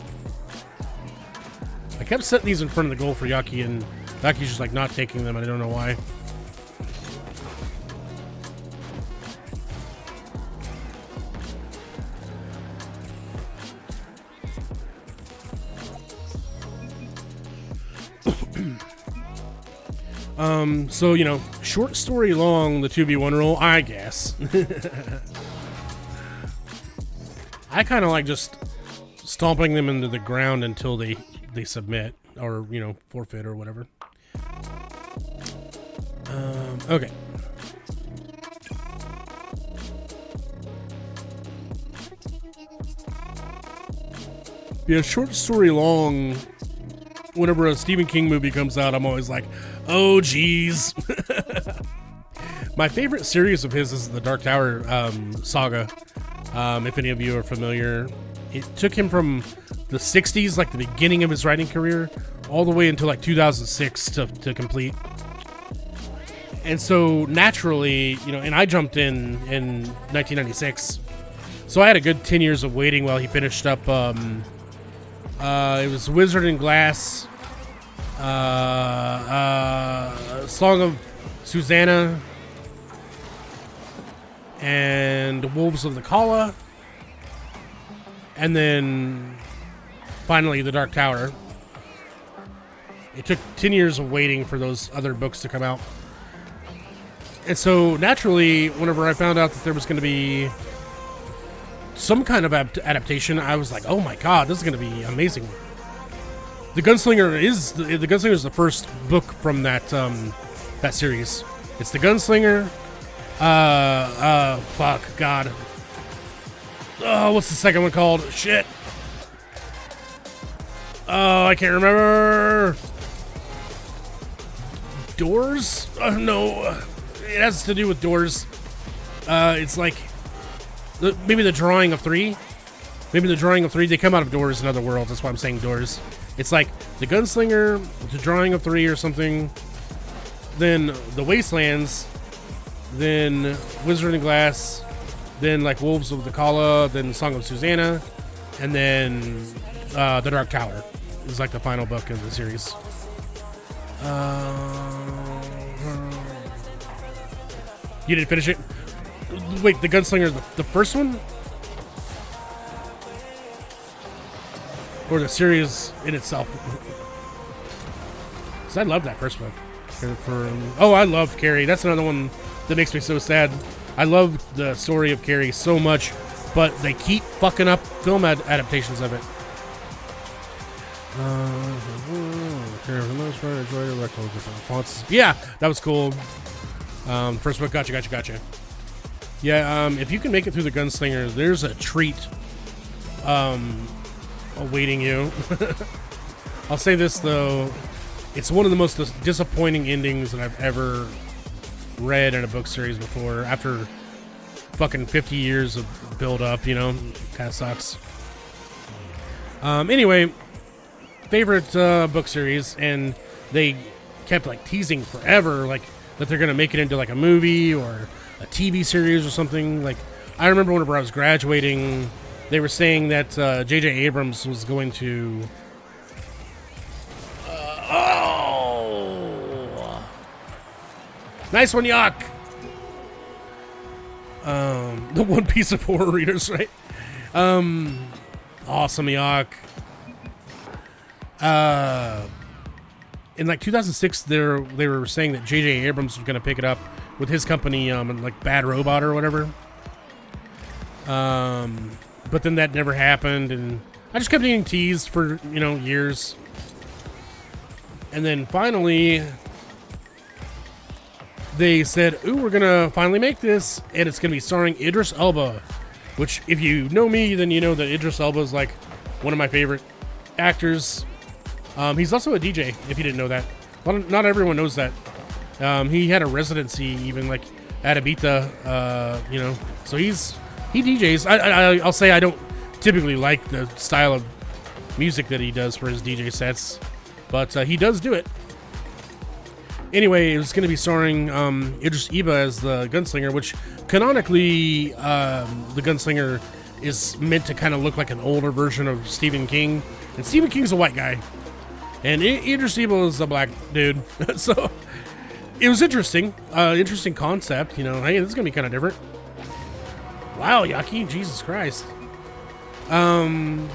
I kept setting these in front of the goal for Yaki, and Yaki's just like not taking them. I don't know why. So, you know, short story long, the 2v1 rule, I guess. I kind of like just stomping them into the ground until they submit or, you know, forfeit or whatever. Okay. Yeah, short story long. Whenever a Stephen King movie comes out, I'm always like, oh, geez. My favorite series of his is the Dark Tower saga. If any of you are familiar, it took him from the 60s, like the beginning of his writing career, all the way until like 2006 to complete. And so naturally, you know, and I jumped in 1996. So I had a good 10 years of waiting while he finished up. It was Wizard and Glass, Song of Susanna, and Wolves of the Kala, and then finally The Dark Tower. It took 10 years of waiting for those other books to come out. And so naturally, whenever I found out that there was going to be some kind of adaptation, I was like, oh my god, this is going to be amazing. The Gunslinger is the first book from that that series. It's The Gunslinger. Fuck, god. Oh, what's the second one called? Shit. Oh, I can't remember. Doors? No, it has to do with doors. It's like maybe the Drawing of Three. Maybe the Drawing of Three. They come out of doors in other worlds. That's why I'm saying doors. It's like the Gunslinger, the Drawing of Three, or something. Then the Wastelands. Then Wizard and Glass. Then like Wolves of the Kala. Then Song of Susanna. And then The Dark Tower is like the final book of the series. You didn't finish it? Wait, the Gunslinger, the first one? Or the series in itself? Because I love that first book. Oh, I love Carrie. That's another one that makes me so sad. I love the story of Carrie so much, but they keep fucking up film adaptations of it. Yeah, that was cool. First book, gotcha. Yeah, if you can make it through the Gunslinger, there's a treat awaiting you. I'll say this though, it's one of the most disappointing endings that I've ever read in a book series before. After fucking 50 years of build up, you know, kind of sucks. Anyway, favorite book series, and they kept like teasing forever, like that they're gonna make it into like a movie or a TV series or something. Like, I remember whenever I was graduating, they were saying that J.J. Abrams was going to. Nice one, Yak. The One Piece of horror readers, right? Awesome, Yak. in like 2006, they were saying that J.J. Abrams was going to pick it up with his company, like Bad Robot or whatever. But then that never happened, and I just kept getting teased for, years. And then finally, they said, ooh, we're going to finally make this, and it's going to be starring Idris Elba, which, if you know me, then you know that Idris Elba is, like, one of my favorite actors. He's also a DJ, if you didn't know that. Not everyone knows that. He had a residency, even, like, at Ibiza, so he DJs. I'll say I don't typically like the style of music that he does for his DJ sets, but he does do it. Anyway, it was going to be starring Idris Elba as the gunslinger, which canonically, the gunslinger is meant to kind of look like an older version of Stephen King, and Stephen King's a white guy, and Idris Elba is a black dude. So it was interesting concept. Hey, this is going to be kind of different. Wow, Yaki, Jesus Christ. And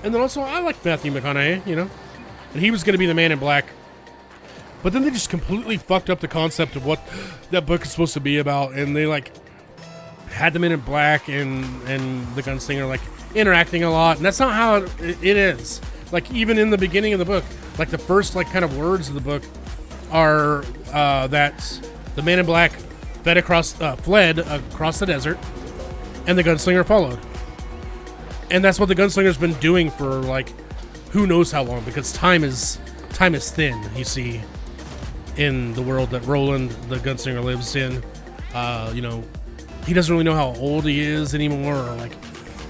then also, I like Matthew McConaughey, and he was going to be the Man in Black. But then they just completely fucked up the concept of what that book is supposed to be about, and they, like, had the Men in Black and the gunslinger, like, interacting a lot, and that's not how it is. Like, even in the beginning of the book, like, the first, like, kind of words of the book are that the Man in Black fled across the desert, and the gunslinger followed. And that's what the gunslinger's been doing for, like, who knows how long, because time is thin, you see, in the world that Roland, the gunslinger, lives in. He doesn't really know how old he is anymore, or, like,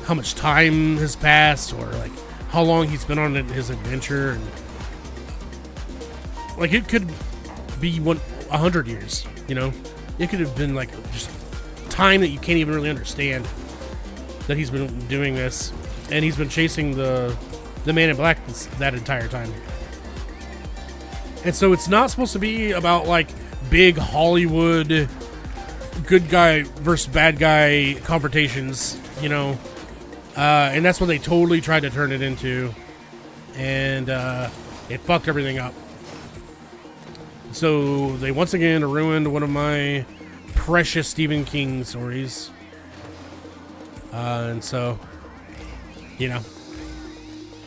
how much time has passed, or, like, how long he's been on his adventure. And, like, it could be 100 years, It could have been, like, just time that you can't even really understand that he's been doing this, and he's been chasing the Man in Black that entire time. And so it's not supposed to be about, like, big Hollywood good guy versus bad guy confrontations, and that's what they totally tried to turn it into, and it fucked everything up. So they once again ruined one of my precious Stephen King stories. And so,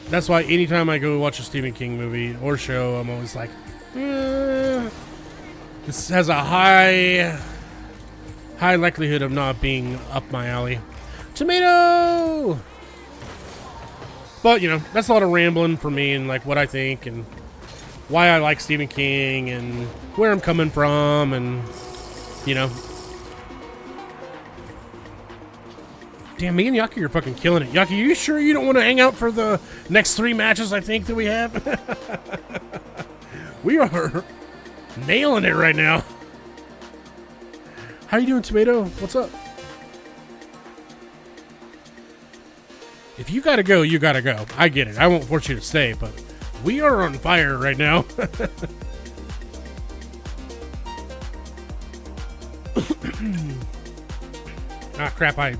that's why anytime I go watch a Stephen King movie or show, I'm always like, this has a high likelihood of not being up my alley. Tomato! But, that's a lot of rambling for me, and, like, what I think and why I like Stephen King and where I'm coming from, and, Damn, me and Yaki are fucking killing it. Yaki, you sure you don't want to hang out for the next 3 matches I think that we have? We are nailing it right now. How you doing, Tomato? What's up? If you gotta go, you gotta go. I get it. I won't force you to stay, but we are on fire right now. Ah, crap. I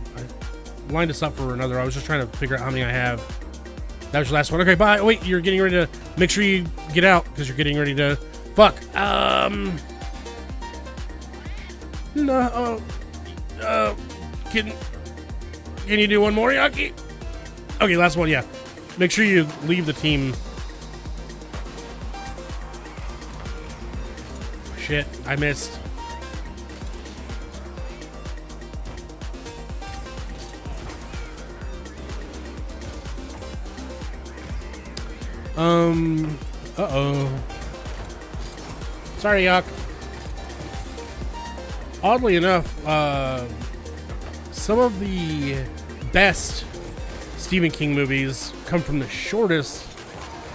lined us up for another. I was just trying to figure out how many I have. That was your last one. Okay, bye. Wait, you're getting ready to make sure you get out because you're getting ready to fuck. No. Can you do one more, Yaki? Okay, last one. Yeah. Make sure you leave the team. Shit, I missed. Uh-oh. Sorry, Yuck. Oddly enough, some of the best Stephen King movies come from the shortest,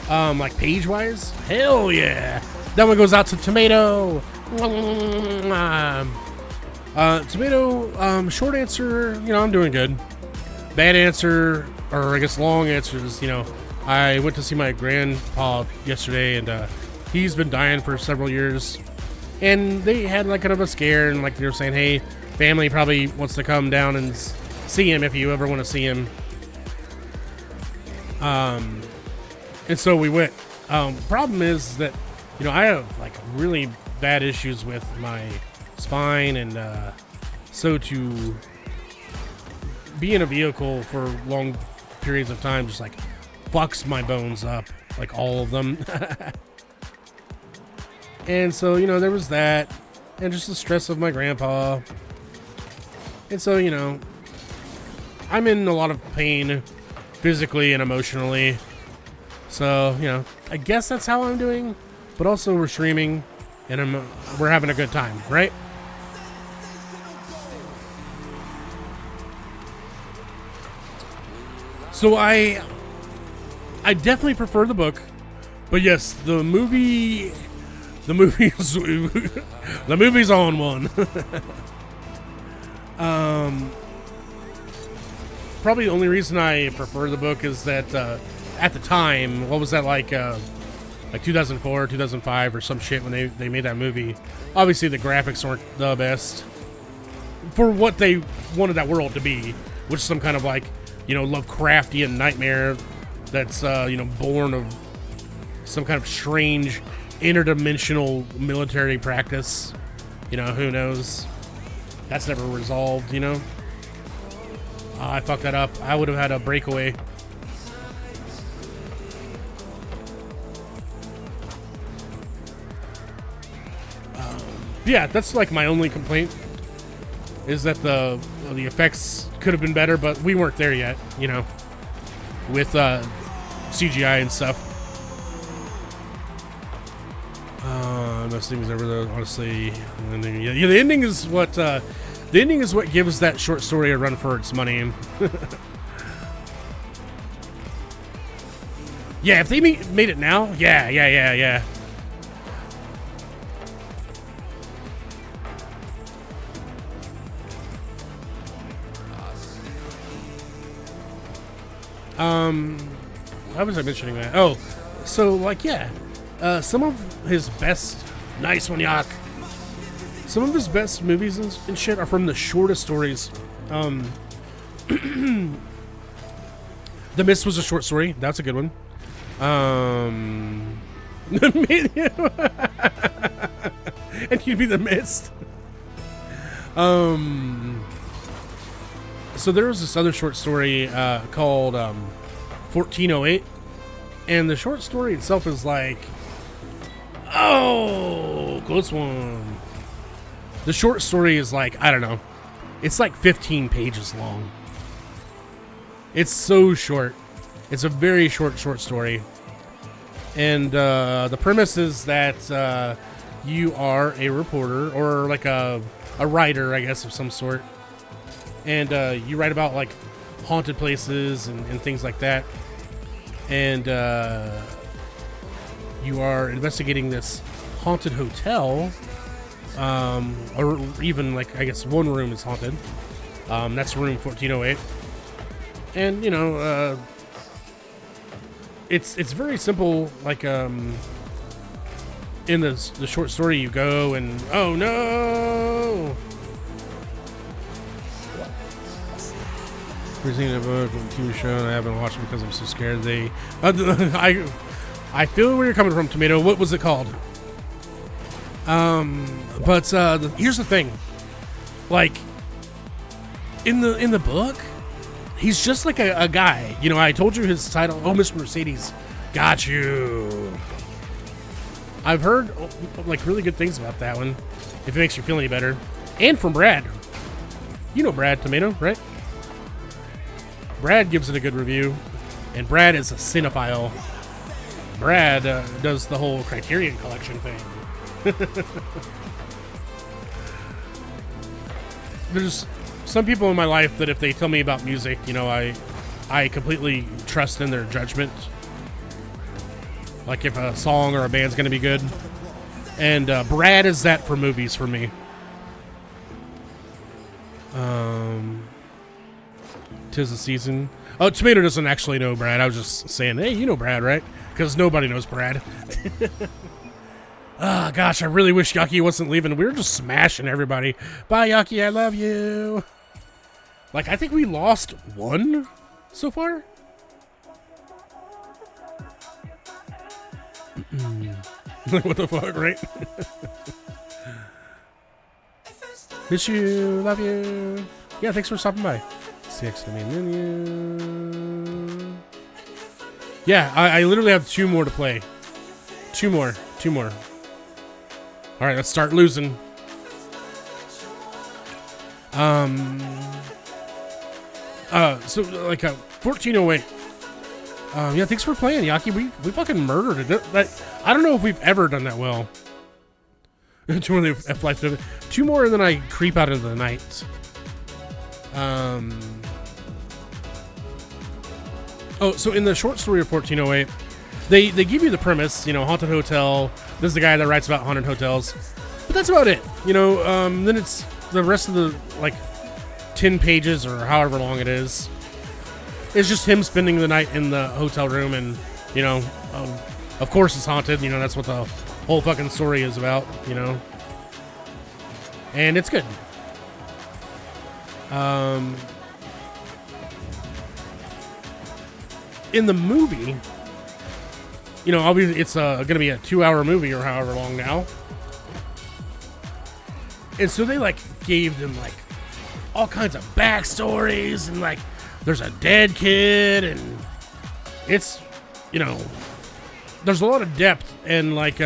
like page-wise. Hell yeah! That one goes out to Tomato. Tomato, short answer, I'm doing good. Bad answer, or I guess long answer is, I went to see my grandpa yesterday, and he's been dying for several years. And they had like kind of a scare, and like they were saying, hey, family probably wants to come down and see him if you ever want to see him. And so we went. Problem is that You know, I have like really bad issues with my spine, and so to be in a vehicle for long periods of time just like fucks my bones up, like all of them. And so, you know, there was that, and just the stress of my grandpa. And so, you know, I'm in a lot of pain physically and emotionally. So, you know, I guess that's how I'm doing. But also we're streaming and we're having a good time, right? So I definitely prefer the book. But yes, the movie's the movie's on one. Probably the only reason I prefer the book is that at the time, what was that like 2004, 2005 or some shit when they made that movie. Obviously the graphics weren't the best for what they wanted that world to be, which is some kind of like, you know, Lovecraftian nightmare that's you know, born of some kind of strange interdimensional military practice. You know, who knows? That's never resolved, you know? I fucked that up. I would have had a breakaway. Yeah, that's like my only complaint, is that the effects could have been better, but we weren't there yet, you know, with CGI and stuff. Most things ever, though, honestly. Yeah, the ending is what gives that short story a run for its money. Yeah, if they made it now, yeah. Why was I mentioning that? Oh, so like, yeah, some of his best, nice one, Yak. Some of his best movies and shit are from the shortest stories. The Mist was a short story. That's a good one. And you'd be the Mist. So there was this other short story called 1408, and the short story itself is like, oh, close one. The short story is like, I don't know, it's like 15 pages long. It's so short. It's a very short story. And the premise is that you are a reporter, or like a writer, I guess, of some sort. And you write about like haunted places and things like that. And you are investigating this haunted hotel. Or even like, I guess one room is haunted. That's room 1408. And you know, it's very simple. Like in the short story, you go and, oh no, presenting a book and TV show, and I haven't watched it because I'm so scared. I feel where you're coming from, Tomato. What was it called? But here's the thing, like in the book, he's just like a guy. You know, I told you his title. Oh, Mr. Mercedes, got you. I've heard like really good things about that one. If it makes you feel any better, and from Brad. You know Brad, Tomato, right? Brad gives it a good review, and Brad is a cinephile. Brad does the whole Criterion Collection thing. There's some people in my life that if they tell me about music, you know, I completely trust in their judgment. Like if a song or a band's gonna be good. And Brad is that for movies for me. 'Tis the season. Oh, Tomato doesn't actually know Brad. I was just saying, hey, you know Brad, right? Because nobody knows Brad. Ah, gosh, I really wish Yaki wasn't leaving. We were just smashing everybody. Bye, Yaki, I love you. Like, I think we lost one so far. What the fuck, right? Miss you, love you. Yeah, thanks for stopping by. CX to main menu. Yeah, I literally have 2 more to play. 2 more. All right, let's start losing. So like 1408. Yeah, thanks for playing, Yaki. We fucking murdered it. I don't know if we've ever done that well. 2 more F-Life. 2 more, and then I creep out into the night. Oh, so in the short story of 1408, they give you the premise, you know, haunted hotel. This is the guy that writes about haunted hotels, but that's about it. You know, then it's the rest of the like 10 pages or however long it is. It's just him spending the night in the hotel room, and you know, of course it's haunted. You know, that's what the whole fucking story is about. You know, and it's good. In the movie, you know, obviously it's going to be a 2-hour movie or however long now. And so they like gave them like all kinds of backstories, and like there's a dead kid, and it's, you know, there's a lot of depth and like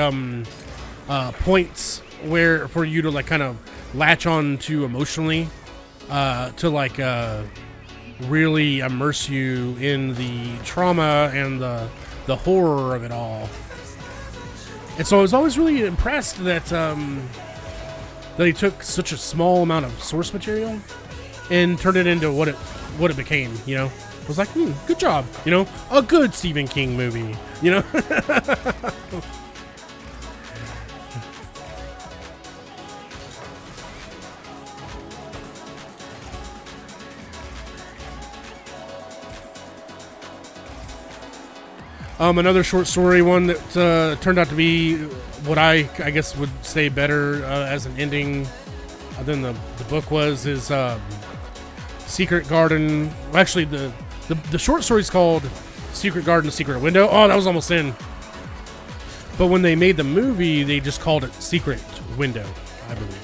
points where for you to like kind of latch on to emotionally to like really immerse you in the trauma and the horror of it all. And so I was always really impressed that they took such a small amount of source material and turned it into what it became. You know, I was like, good job. You know, a good Stephen King movie. You know. Another short story, one that turned out to be what I guess would say better as an ending than the book was, is Secret Garden. Well, actually, the short story is called Secret Garden, Secret Window. Oh, that was almost in. But when they made the movie, they just called it Secret Window, I believe.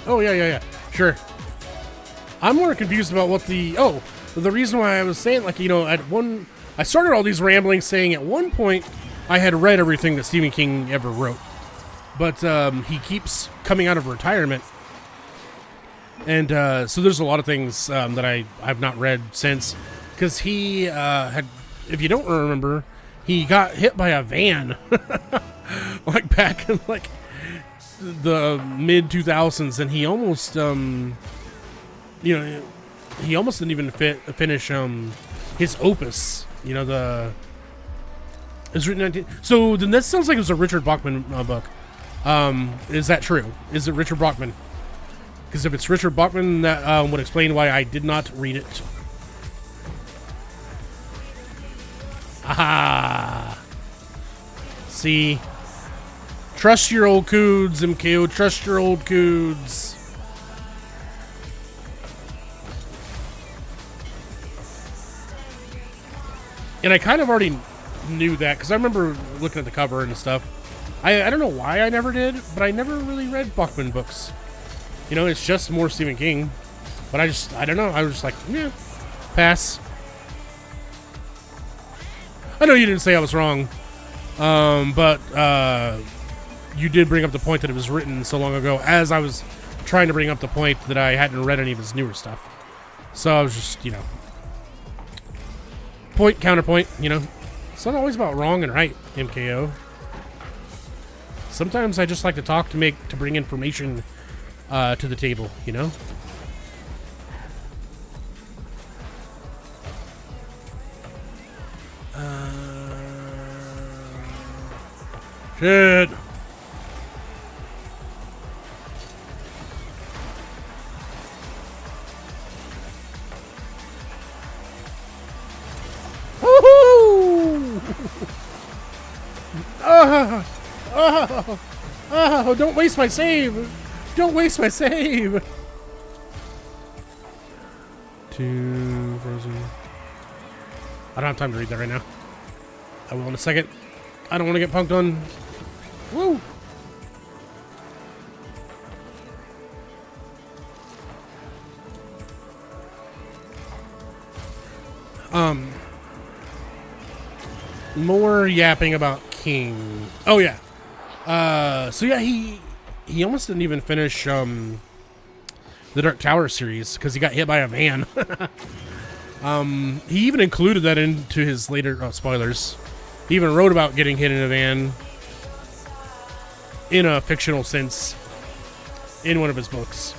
Oh, yeah. Sure. I'm more confused about what the reason why I was saying, like, you know, I started all these ramblings saying at one point I had read everything that Stephen King ever wrote. But he keeps coming out of retirement. And so there's a lot of things that I've not read since. Because he had, if you don't remember, he got hit by a van. Like back in like the mid 2000s, and he almost he almost didn't even finish his opus, you know, it was written so then that sounds like it was a Richard Bachman book. Is that true? Is it Richard Bachman? Because if it's Richard Bachman, that would explain why I did not read it. Aha, see, trust your old coods, MKO. Trust your old coods. And I kind of already knew that because I remember looking at the cover and stuff. I don't know why I never did, but I never really read Bachman books. You know, it's just more Stephen King. But I don't know. I was just like, yeah, pass. I know you didn't say I was wrong. But you did bring up the point that it was written so long ago, as I was trying to bring up the point that I hadn't read any of his newer stuff. So I was just, you know, point, counterpoint, you know. It's not always about wrong and right, MKO. Sometimes I just like to talk to bring information to the table, you know. Shit. Woohoo! Oh, oh, oh, don't waste my save. Don't waste my save. 2 frozen. I don't have time to read that right now. I will in a second. I don't want to get punked on. Woo! More yapping about King. Oh yeah. So yeah, he almost didn't even finish the Dark Tower series because he got hit by a van. He even included that into his later spoilers. He even wrote about getting hit in a van in a fictional sense in one of his books.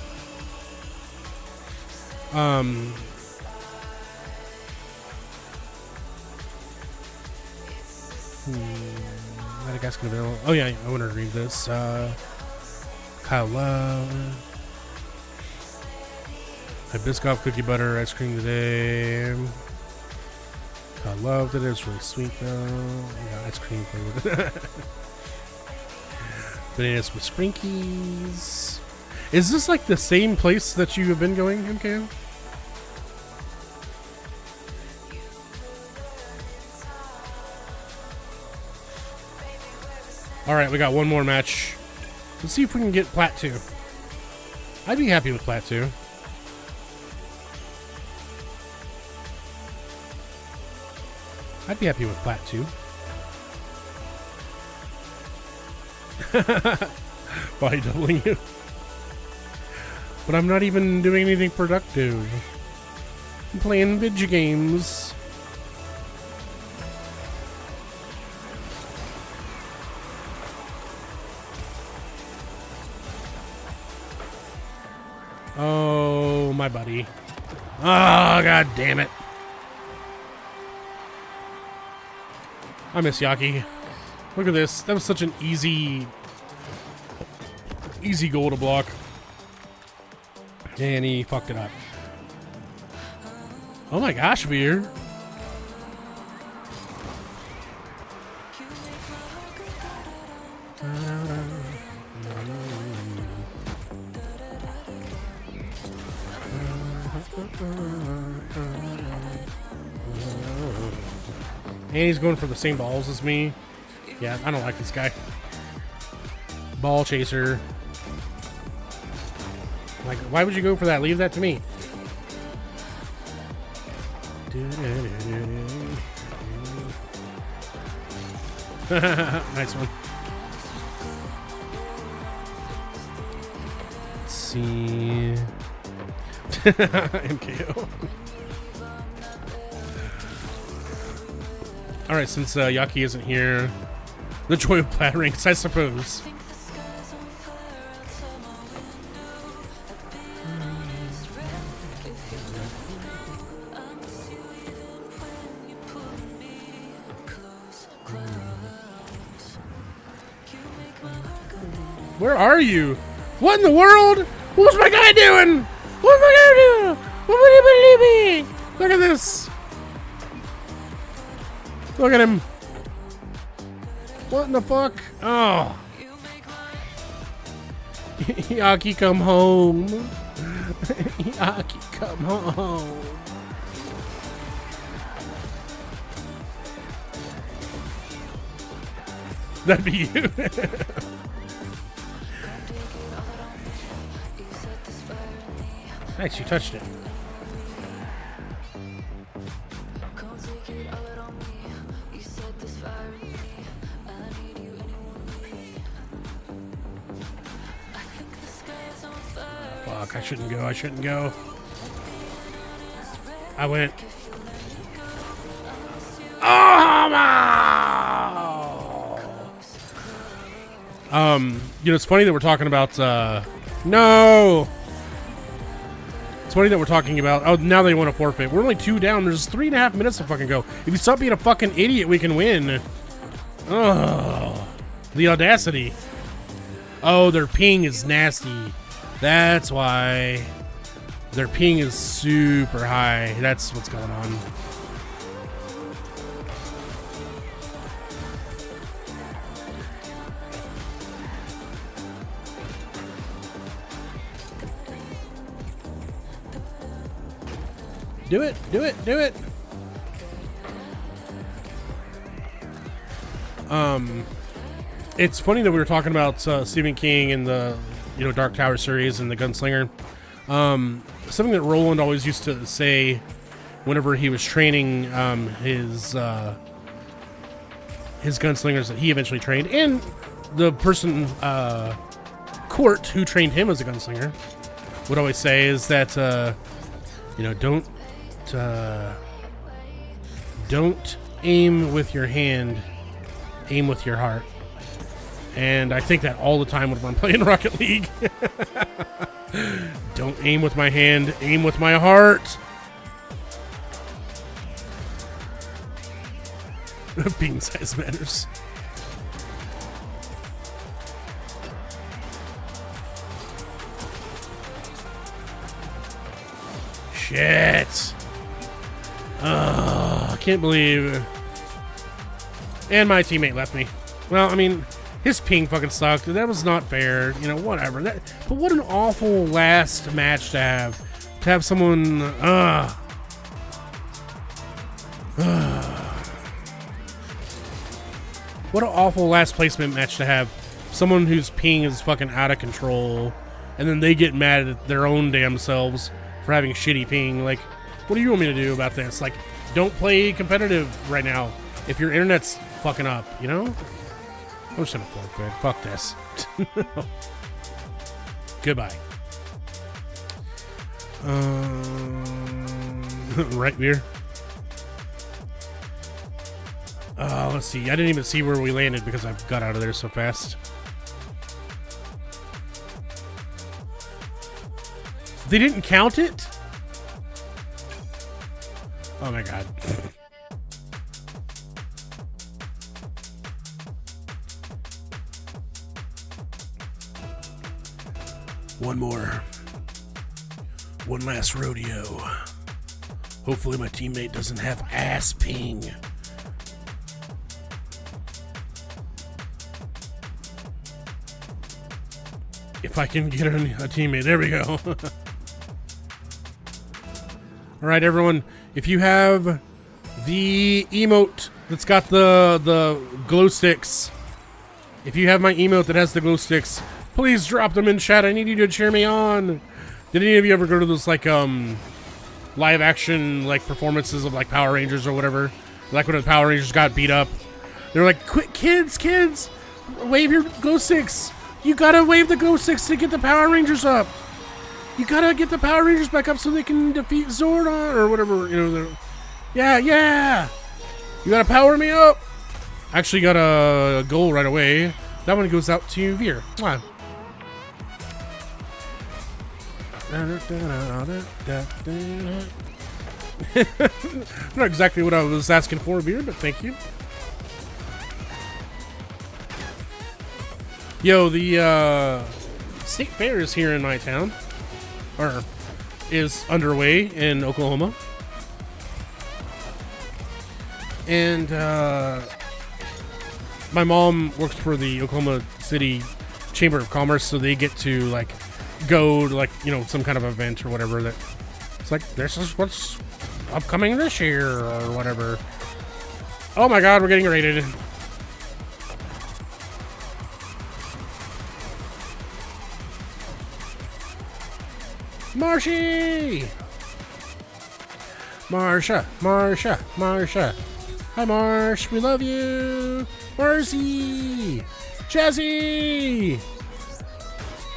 Madagascar available. Oh yeah, I want to read this. Kyle Love. Hibiscoff cookie butter ice cream today. Kyle loved it. It's really sweet though. Yeah, ice cream flavored. Bananas with Sprinkies. Is this like the same place that you have been going, MKO? Alright, we got one more match. Let's see if we can get Plat 2. I'd be happy with Plat 2. I'd be happy with Plat 2. Body doubling you. But I'm not even doing anything productive. I'm playing video games. Oh, my buddy. Oh, god damn it. I miss Yaki. Look at this. That was such an easy goal to block. And he fucked it up. Oh my gosh, Veer. And he's going for the same balls as me. Yeah, I don't like this guy. Ball chaser. Like, why would you go for that? Leave that to me. Nice one. Let's see. MKO. Alright, since Yaki isn't here, the joy of plat ranks, I suppose. Where are you? What in the world? What's my guy doing? What's my guy doing? What would you believe me? Look at this. Look at him. What in the fuck? Oh. Yaki, come home. Yaki, come home. That'd be you. Nice, you touched it. Fuck, I shouldn't go, I shouldn't go. I went. Oh, no! You know, it's funny that we're talking about, no! It's funny that we're talking about, oh, now they want to forfeit. We're only 2 down. There's 3.5 minutes to fucking go. If you stop being a fucking idiot, we can win. Oh, the audacity. Oh, their ping is nasty. That's why. Their ping is super high. That's what's going on. Do it. Do it. Do it. It's funny that we were talking about Stephen King and the Dark Tower series and the Gunslinger. Something that Roland always used to say whenever he was training his gunslingers that he eventually trained, and the person Court who trained him as a gunslinger would always say is that don't aim with your hand, aim with your heart. And I think that all the time when I'm playing Rocket League. Don't aim with my hand, aim with my heart. Beam size matters. Shit. I can't believe. And my teammate left me. Well, I mean, his ping fucking sucked. That was not fair. Whatever. But what an awful last match to have. To have someone. What an awful last placement match to have. Someone whose ping is fucking out of control. And then they get mad at their own damn selves for having shitty ping. Like, what do you want me to do about this? Like, don't play competitive right now if your internet's fucking up, I'm just gonna forfeit. Fuck this. Goodbye. Right beer. Let's see. I didn't even see where we landed because I got out of there so fast. They didn't count it? Oh my god. One more. One last rodeo. Hopefully my teammate doesn't have ass ping. If I can get a teammate. There we go. Alright, everyone. If you have the emote that's got the glow sticks, if you have my emote that has the glow sticks, please drop them in chat. I need you to cheer me on. Did any of you ever go to those live action performances of Power Rangers or whatever? Like when the Power Rangers got beat up. They're like, "Quick, kids, wave your glow sticks. You gotta wave the glow sticks to get the Power Rangers up. You gotta get the Power Rangers back up so they can defeat Zordon," or whatever, Yeah. You gotta power me up. Actually got a goal right away. That one goes out to Veer. Wow. Not exactly what I was asking for, Veer, but thank you. Yo, the state fair is here in my town. Or is underway in Oklahoma. And my mom works for the Oklahoma City Chamber of Commerce, so they get to go to some kind of event or whatever that it's this is what's upcoming this year or whatever. Oh my god, we're getting raided. Marshy! Marsha. Hi, Marsh. We love you. Marcy. Jazzy.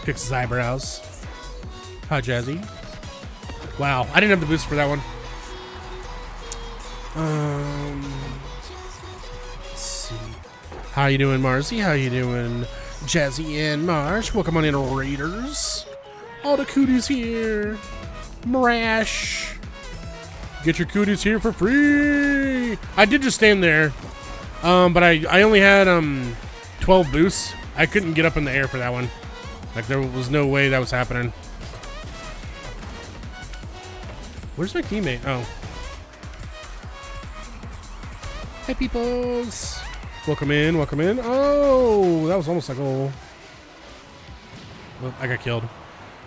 Fix his eyebrows. Hi, Jazzy. Wow, I didn't have the boost for that one. Let's see. How you doing, Marcy? How you doing, Jazzy and Marsh? Welcome on in, Raiders. All the cooties here. Marash. Get your cooties here for free. I did just stand there. But I only had 12 boosts. I couldn't get up in the air for that one. There was no way that was happening. Where's my teammate? Oh. Hey, peoples. Welcome in. Oh, that was almost a goal. Well, I got killed.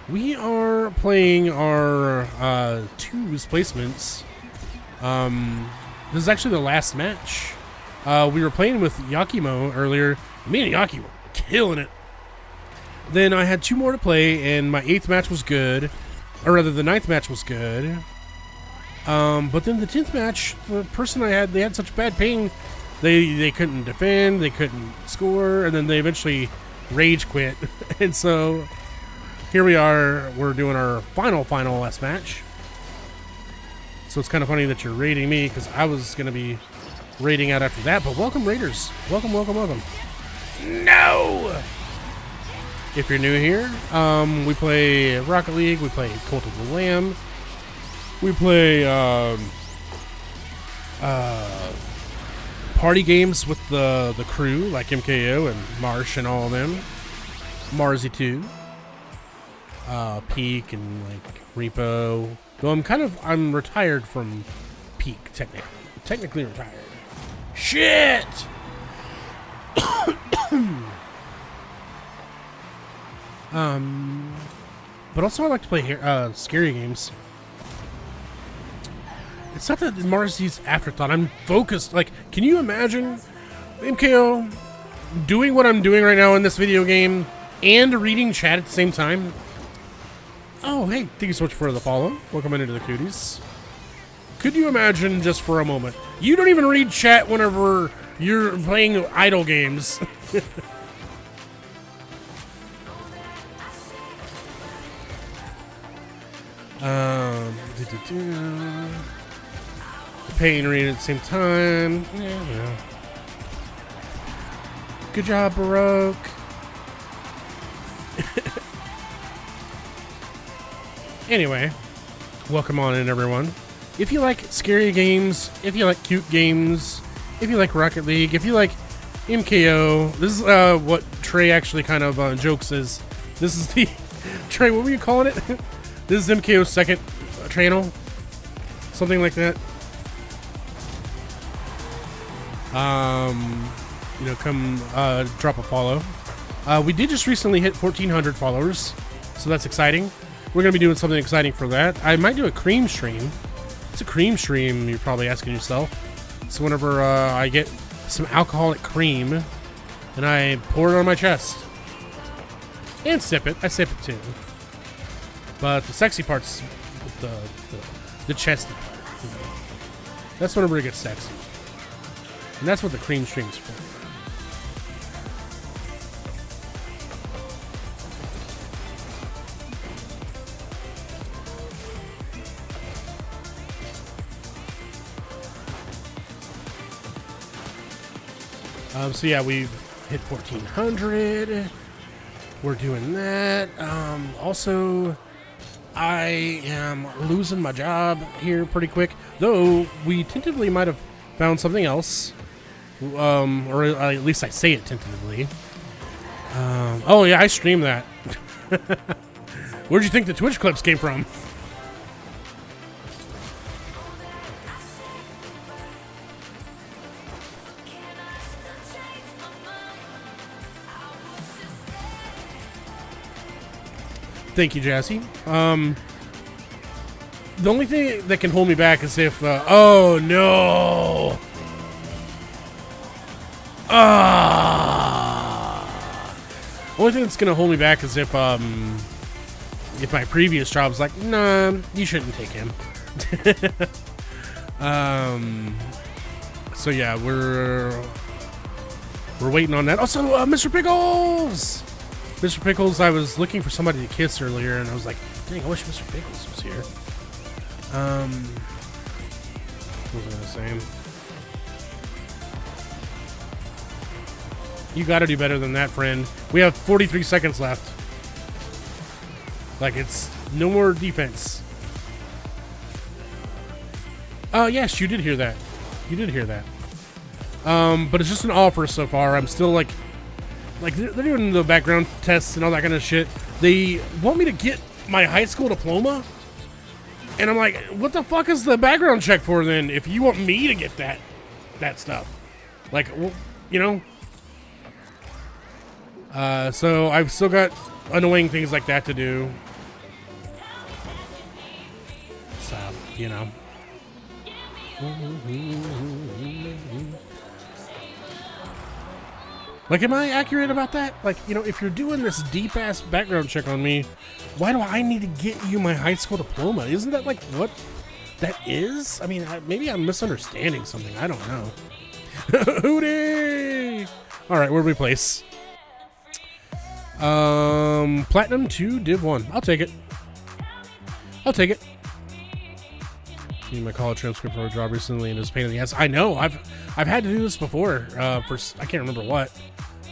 We are playing our 2's placements. This is actually the last match. We were playing with Yakimo earlier. Me and Yaki were killing it. Then I had 2 more to play, and my 8th match was good. Or rather, the 9th match was good. But then the 10th match, the person I had, they had such bad ping, they couldn't defend, they couldn't score, and then they eventually rage quit. And so here we are, we're doing our final last match. So it's kind of funny that you're raiding me, because I was going to be raiding out after that. But welcome, Raiders. Welcome, welcome, welcome. No! If you're new here, we play Rocket League, we play Cult of the Lamb, we play party games with the crew, like MKO and Marsh and all of them. Marzi 2. Peak and like Repo. Though I'm retired from Peak, technically. Technically retired. Shit! But also I like to play scary games. It's not that Marcy's afterthought. I'm focused. Like, can you imagine MKO doing what I'm doing right now in this video game and reading chat at the same time? Oh, hey, thank you so much for the follow. Welcome into the cooties. Could you imagine just for a moment? You don't even read chat whenever you're playing idle games. Pay and read at the same time. Yeah. Good job, Baroque. Anyway, welcome on in, everyone. If you like scary games, if you like cute games, if you like Rocket League, if you like MKO, this is what Trey actually kind of jokes is. This is the Trey. What were you calling it? This is MKO's second channel, something like that. Come drop a follow. We did just recently hit 1,400 followers, so that's exciting. We're gonna be doing something exciting for that. I might do a cream stream. It's a cream stream, you're probably asking yourself. So whenever I get some alcoholic cream and I pour it on my chest and sip it, I sip it too. But the sexy part's the chesty part. You know? That's whenever it gets sexy. And that's what the cream stream's for. So yeah, we've hit 1,400. We're doing that. Also, I am losing my job here pretty quick. Though, we tentatively might have found something else. Or at least I say it tentatively. Oh yeah, I streamed that. Where'd you think the Twitch clips came from? Thank you, Jassy. The only thing that can hold me back is if, oh no! Only thing that's gonna hold me back is if my previous job's like, nah, you shouldn't take him. So yeah, we're waiting on that. Also, Mr. Pickles! Mr. Pickles, I was looking for somebody to kiss earlier, and I was like, dang, I wish Mr. Pickles was here. What was I saying? You gotta do better than that, friend. We have 43 seconds left. Like, it's no more defense. Yes, you did hear that. You did hear that. But it's just an offer so far. I'm still like they're doing the background tests and all that kind of shit. They want me to get my high school diploma, and I'm like, what the fuck is the background check for then? If you want me to get that stuff, like, well, you know. So I've still got annoying things like that to do. you know. Like, am I accurate about that? Like, you know, if you're doing this deep-ass background check on me, why do I need to get you my high school diploma? Isn't that, like, what that is? I mean, maybe I'm misunderstanding something. I don't know. Hootie! All right, where do we place? Platinum 2, Div 1. I'll take it. I'll take it. Need my college transcript for a job recently and it was a pain in the ass. I know. I've had to do this before. I can't remember what.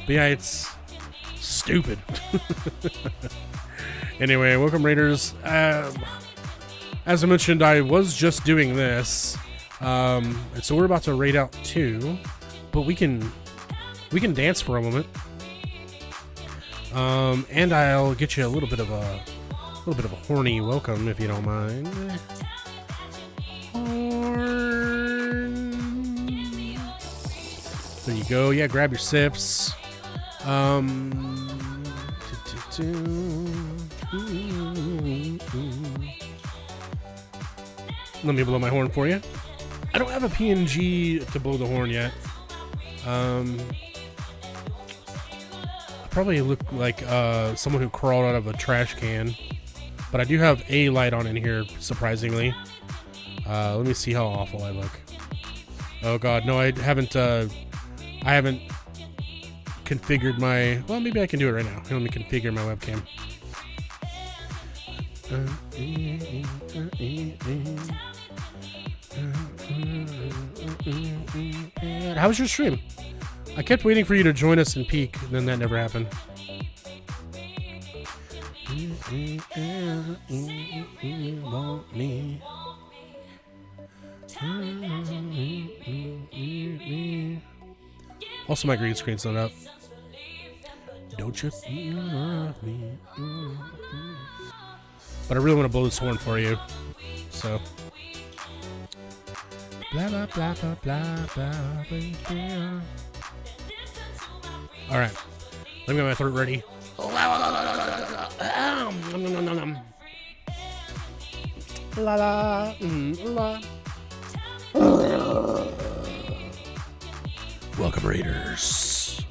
But yeah, it's stupid. Anyway, welcome Raiders. As I mentioned, I was just doing this. And so we're about to raid out 2, but we can dance for a moment. And I'll get you a little bit of a horny welcome if you don't mind. There you go. Yeah, grab your sips. Let me blow my horn for you. I don't have a PNG to blow the horn yet. I probably look like someone who crawled out of a trash can, but I do have a light on in here, surprisingly. Let me see how awful I look. Oh god, no, I haven't configured my... Well, maybe I can do it right now. Let me configure my webcam. How was your stream? I kept waiting for you to join us and peek, and then that never happened. Want me. Also, my green screen's not up. Don't you love me? But I really want to blow this horn for you. So. Blah, blah, blah, blah, blah, blah, blah. All right. Let me get my throat ready. La la, la. Welcome, Raiders.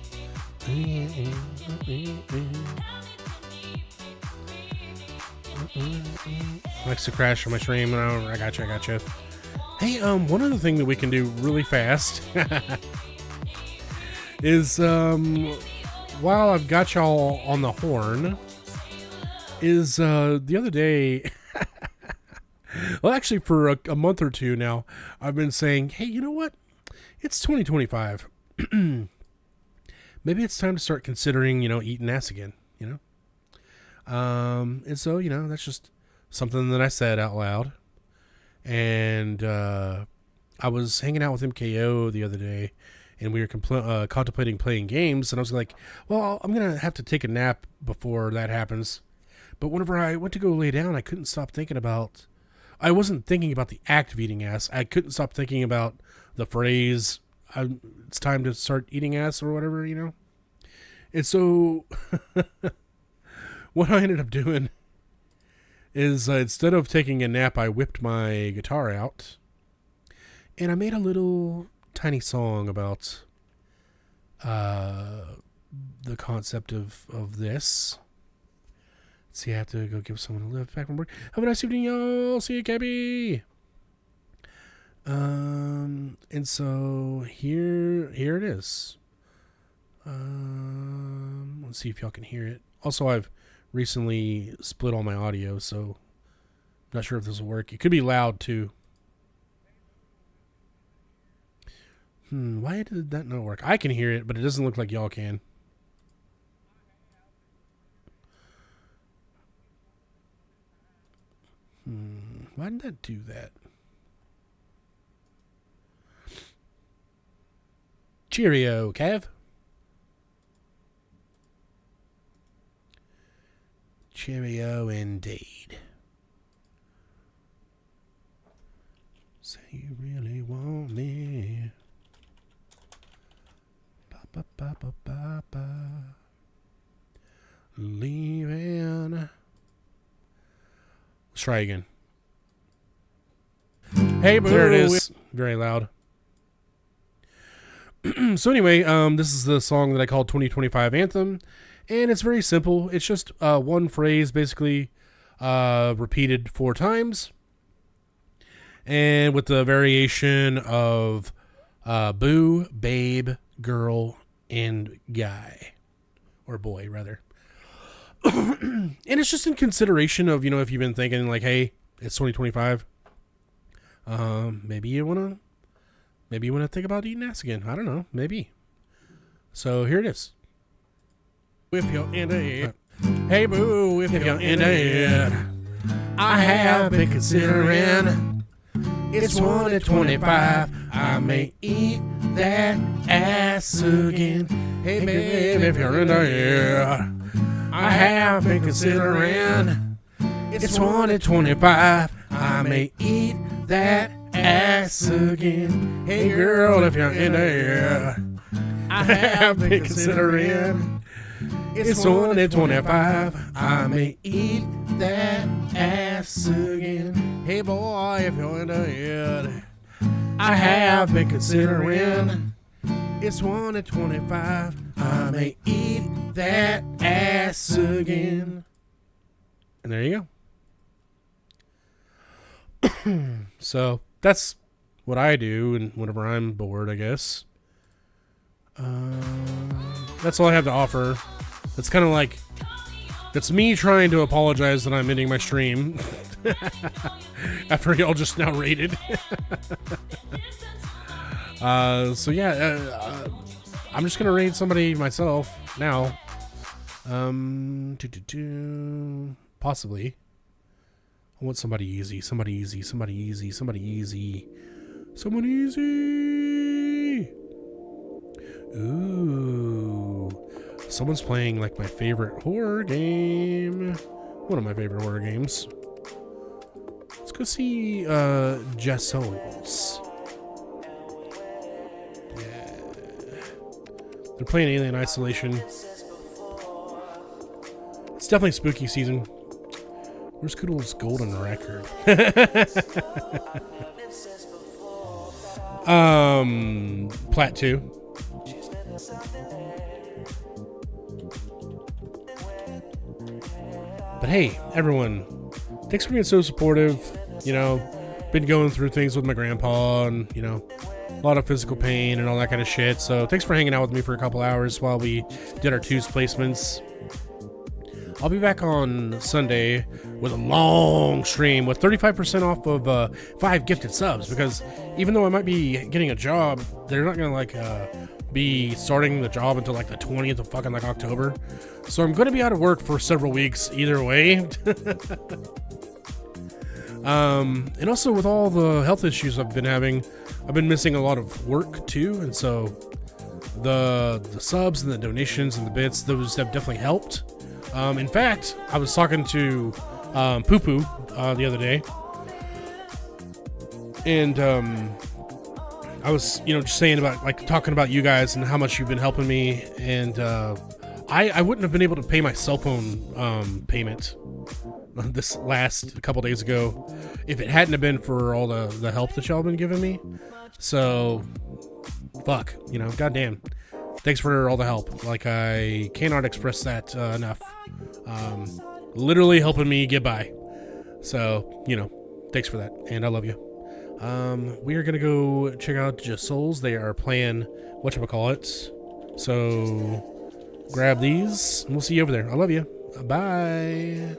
Likes to crash on my stream. I got you. Hey, one other thing that we can do really fast is, while I've got y'all on the horn, is the other day. Well, actually, for a month or two now, I've been saying, hey, you know what? It's 2025. Maybe it's time to start considering, eating ass again, And so, that's just something that I said out loud. And I was hanging out with MKO the other day, and we were contemplating playing games, and I was like, well, I'm going to have to take a nap before that happens. But whenever I went to go lay down, I couldn't stop thinking about... I wasn't thinking about the act of eating ass. I couldn't stop thinking about the phrase, it's time to start eating ass or whatever, And so what I ended up doing is instead of taking a nap, I whipped my guitar out and I made a little tiny song about the concept of this. See, I have to go give someone a lift back from work. Have a nice evening, y'all. See you, Cabby. And so here it is. Let's see if y'all can hear it. Also, I've recently split all my audio, so I'm not sure if this will work. It could be loud too. Why did that not work? I can hear it, but it doesn't look like y'all can. Why did that do that? Cheerio, Kev. Cheerio indeed. Say you really want me. Ba ba ba ba ba ba. Leaving. Let's try again. Hey, boo. There it is. Very loud. So anyway, this is the song that I call 2025 Anthem. And it's very simple. It's just one phrase, basically repeated 4 times. And with the variation of boo, babe, girl, and guy. Or boy, rather. And it's just in consideration of, if you've been thinking like, hey, it's 2025. Maybe you want to think about eating ass again. I don't know. Maybe. So here it is. If you're in it, hey boo, if you're in it, I have been considering it's 1 to 25. I may eat that ass again. Hey babe, if you're in it, I have been considering it's 1 to 25. I may eat that ass again. Hey girl, if you're in there, I have been considering it's 1 to 25. I may eat that ass again. Hey boy, if you're in there, I have been considering it's 1 to 25. I may eat that ass again. And there you go. So that's what I do, and whenever I'm bored, I guess. That's all I have to offer. It's kind of like, it's me trying to apologize that I'm ending my stream after y'all just now raided. So yeah, I'm just gonna raid somebody myself now. Possibly. I want somebody easy, somebody easy, somebody easy, somebody easy, someone easy. Ooh, someone's playing like my favorite horror game. One of my favorite horror games. Let's go see Jessos. Yeah, they're playing Alien Isolation. It's definitely spooky season. Where's Koodle's golden record? Plat 2. But hey, everyone, thanks for being so supportive. Been going through things with my grandpa and, a lot of physical pain and all that kind of shit. So thanks for hanging out with me for a couple hours while we did our 2's placements. I'll be back on Sunday with a long stream with 35% off of 5 gifted subs, because even though I might be getting a job, they're not gonna be starting the job until the 20th of fucking October. So I'm gonna be out of work for several weeks either way. And also with all the health issues I've been having, I've been missing a lot of work too, and so the subs and the donations and the bits, those have definitely helped. In fact, I was talking to Poo Poo the other day, and I was just saying about talking about you guys and how much you've been helping me, and I wouldn't have been able to pay my cell phone payment this last couple days ago if it hadn't have been for all the help that y'all been giving me. So fuck, goddamn. Thanks for all the help. I cannot express that enough. Literally helping me get by. So, thanks for that. And I love you. We are going to go check out Jessos. They are playing whatchamacallit. So, grab these. And we'll see you over there. I love you. Bye.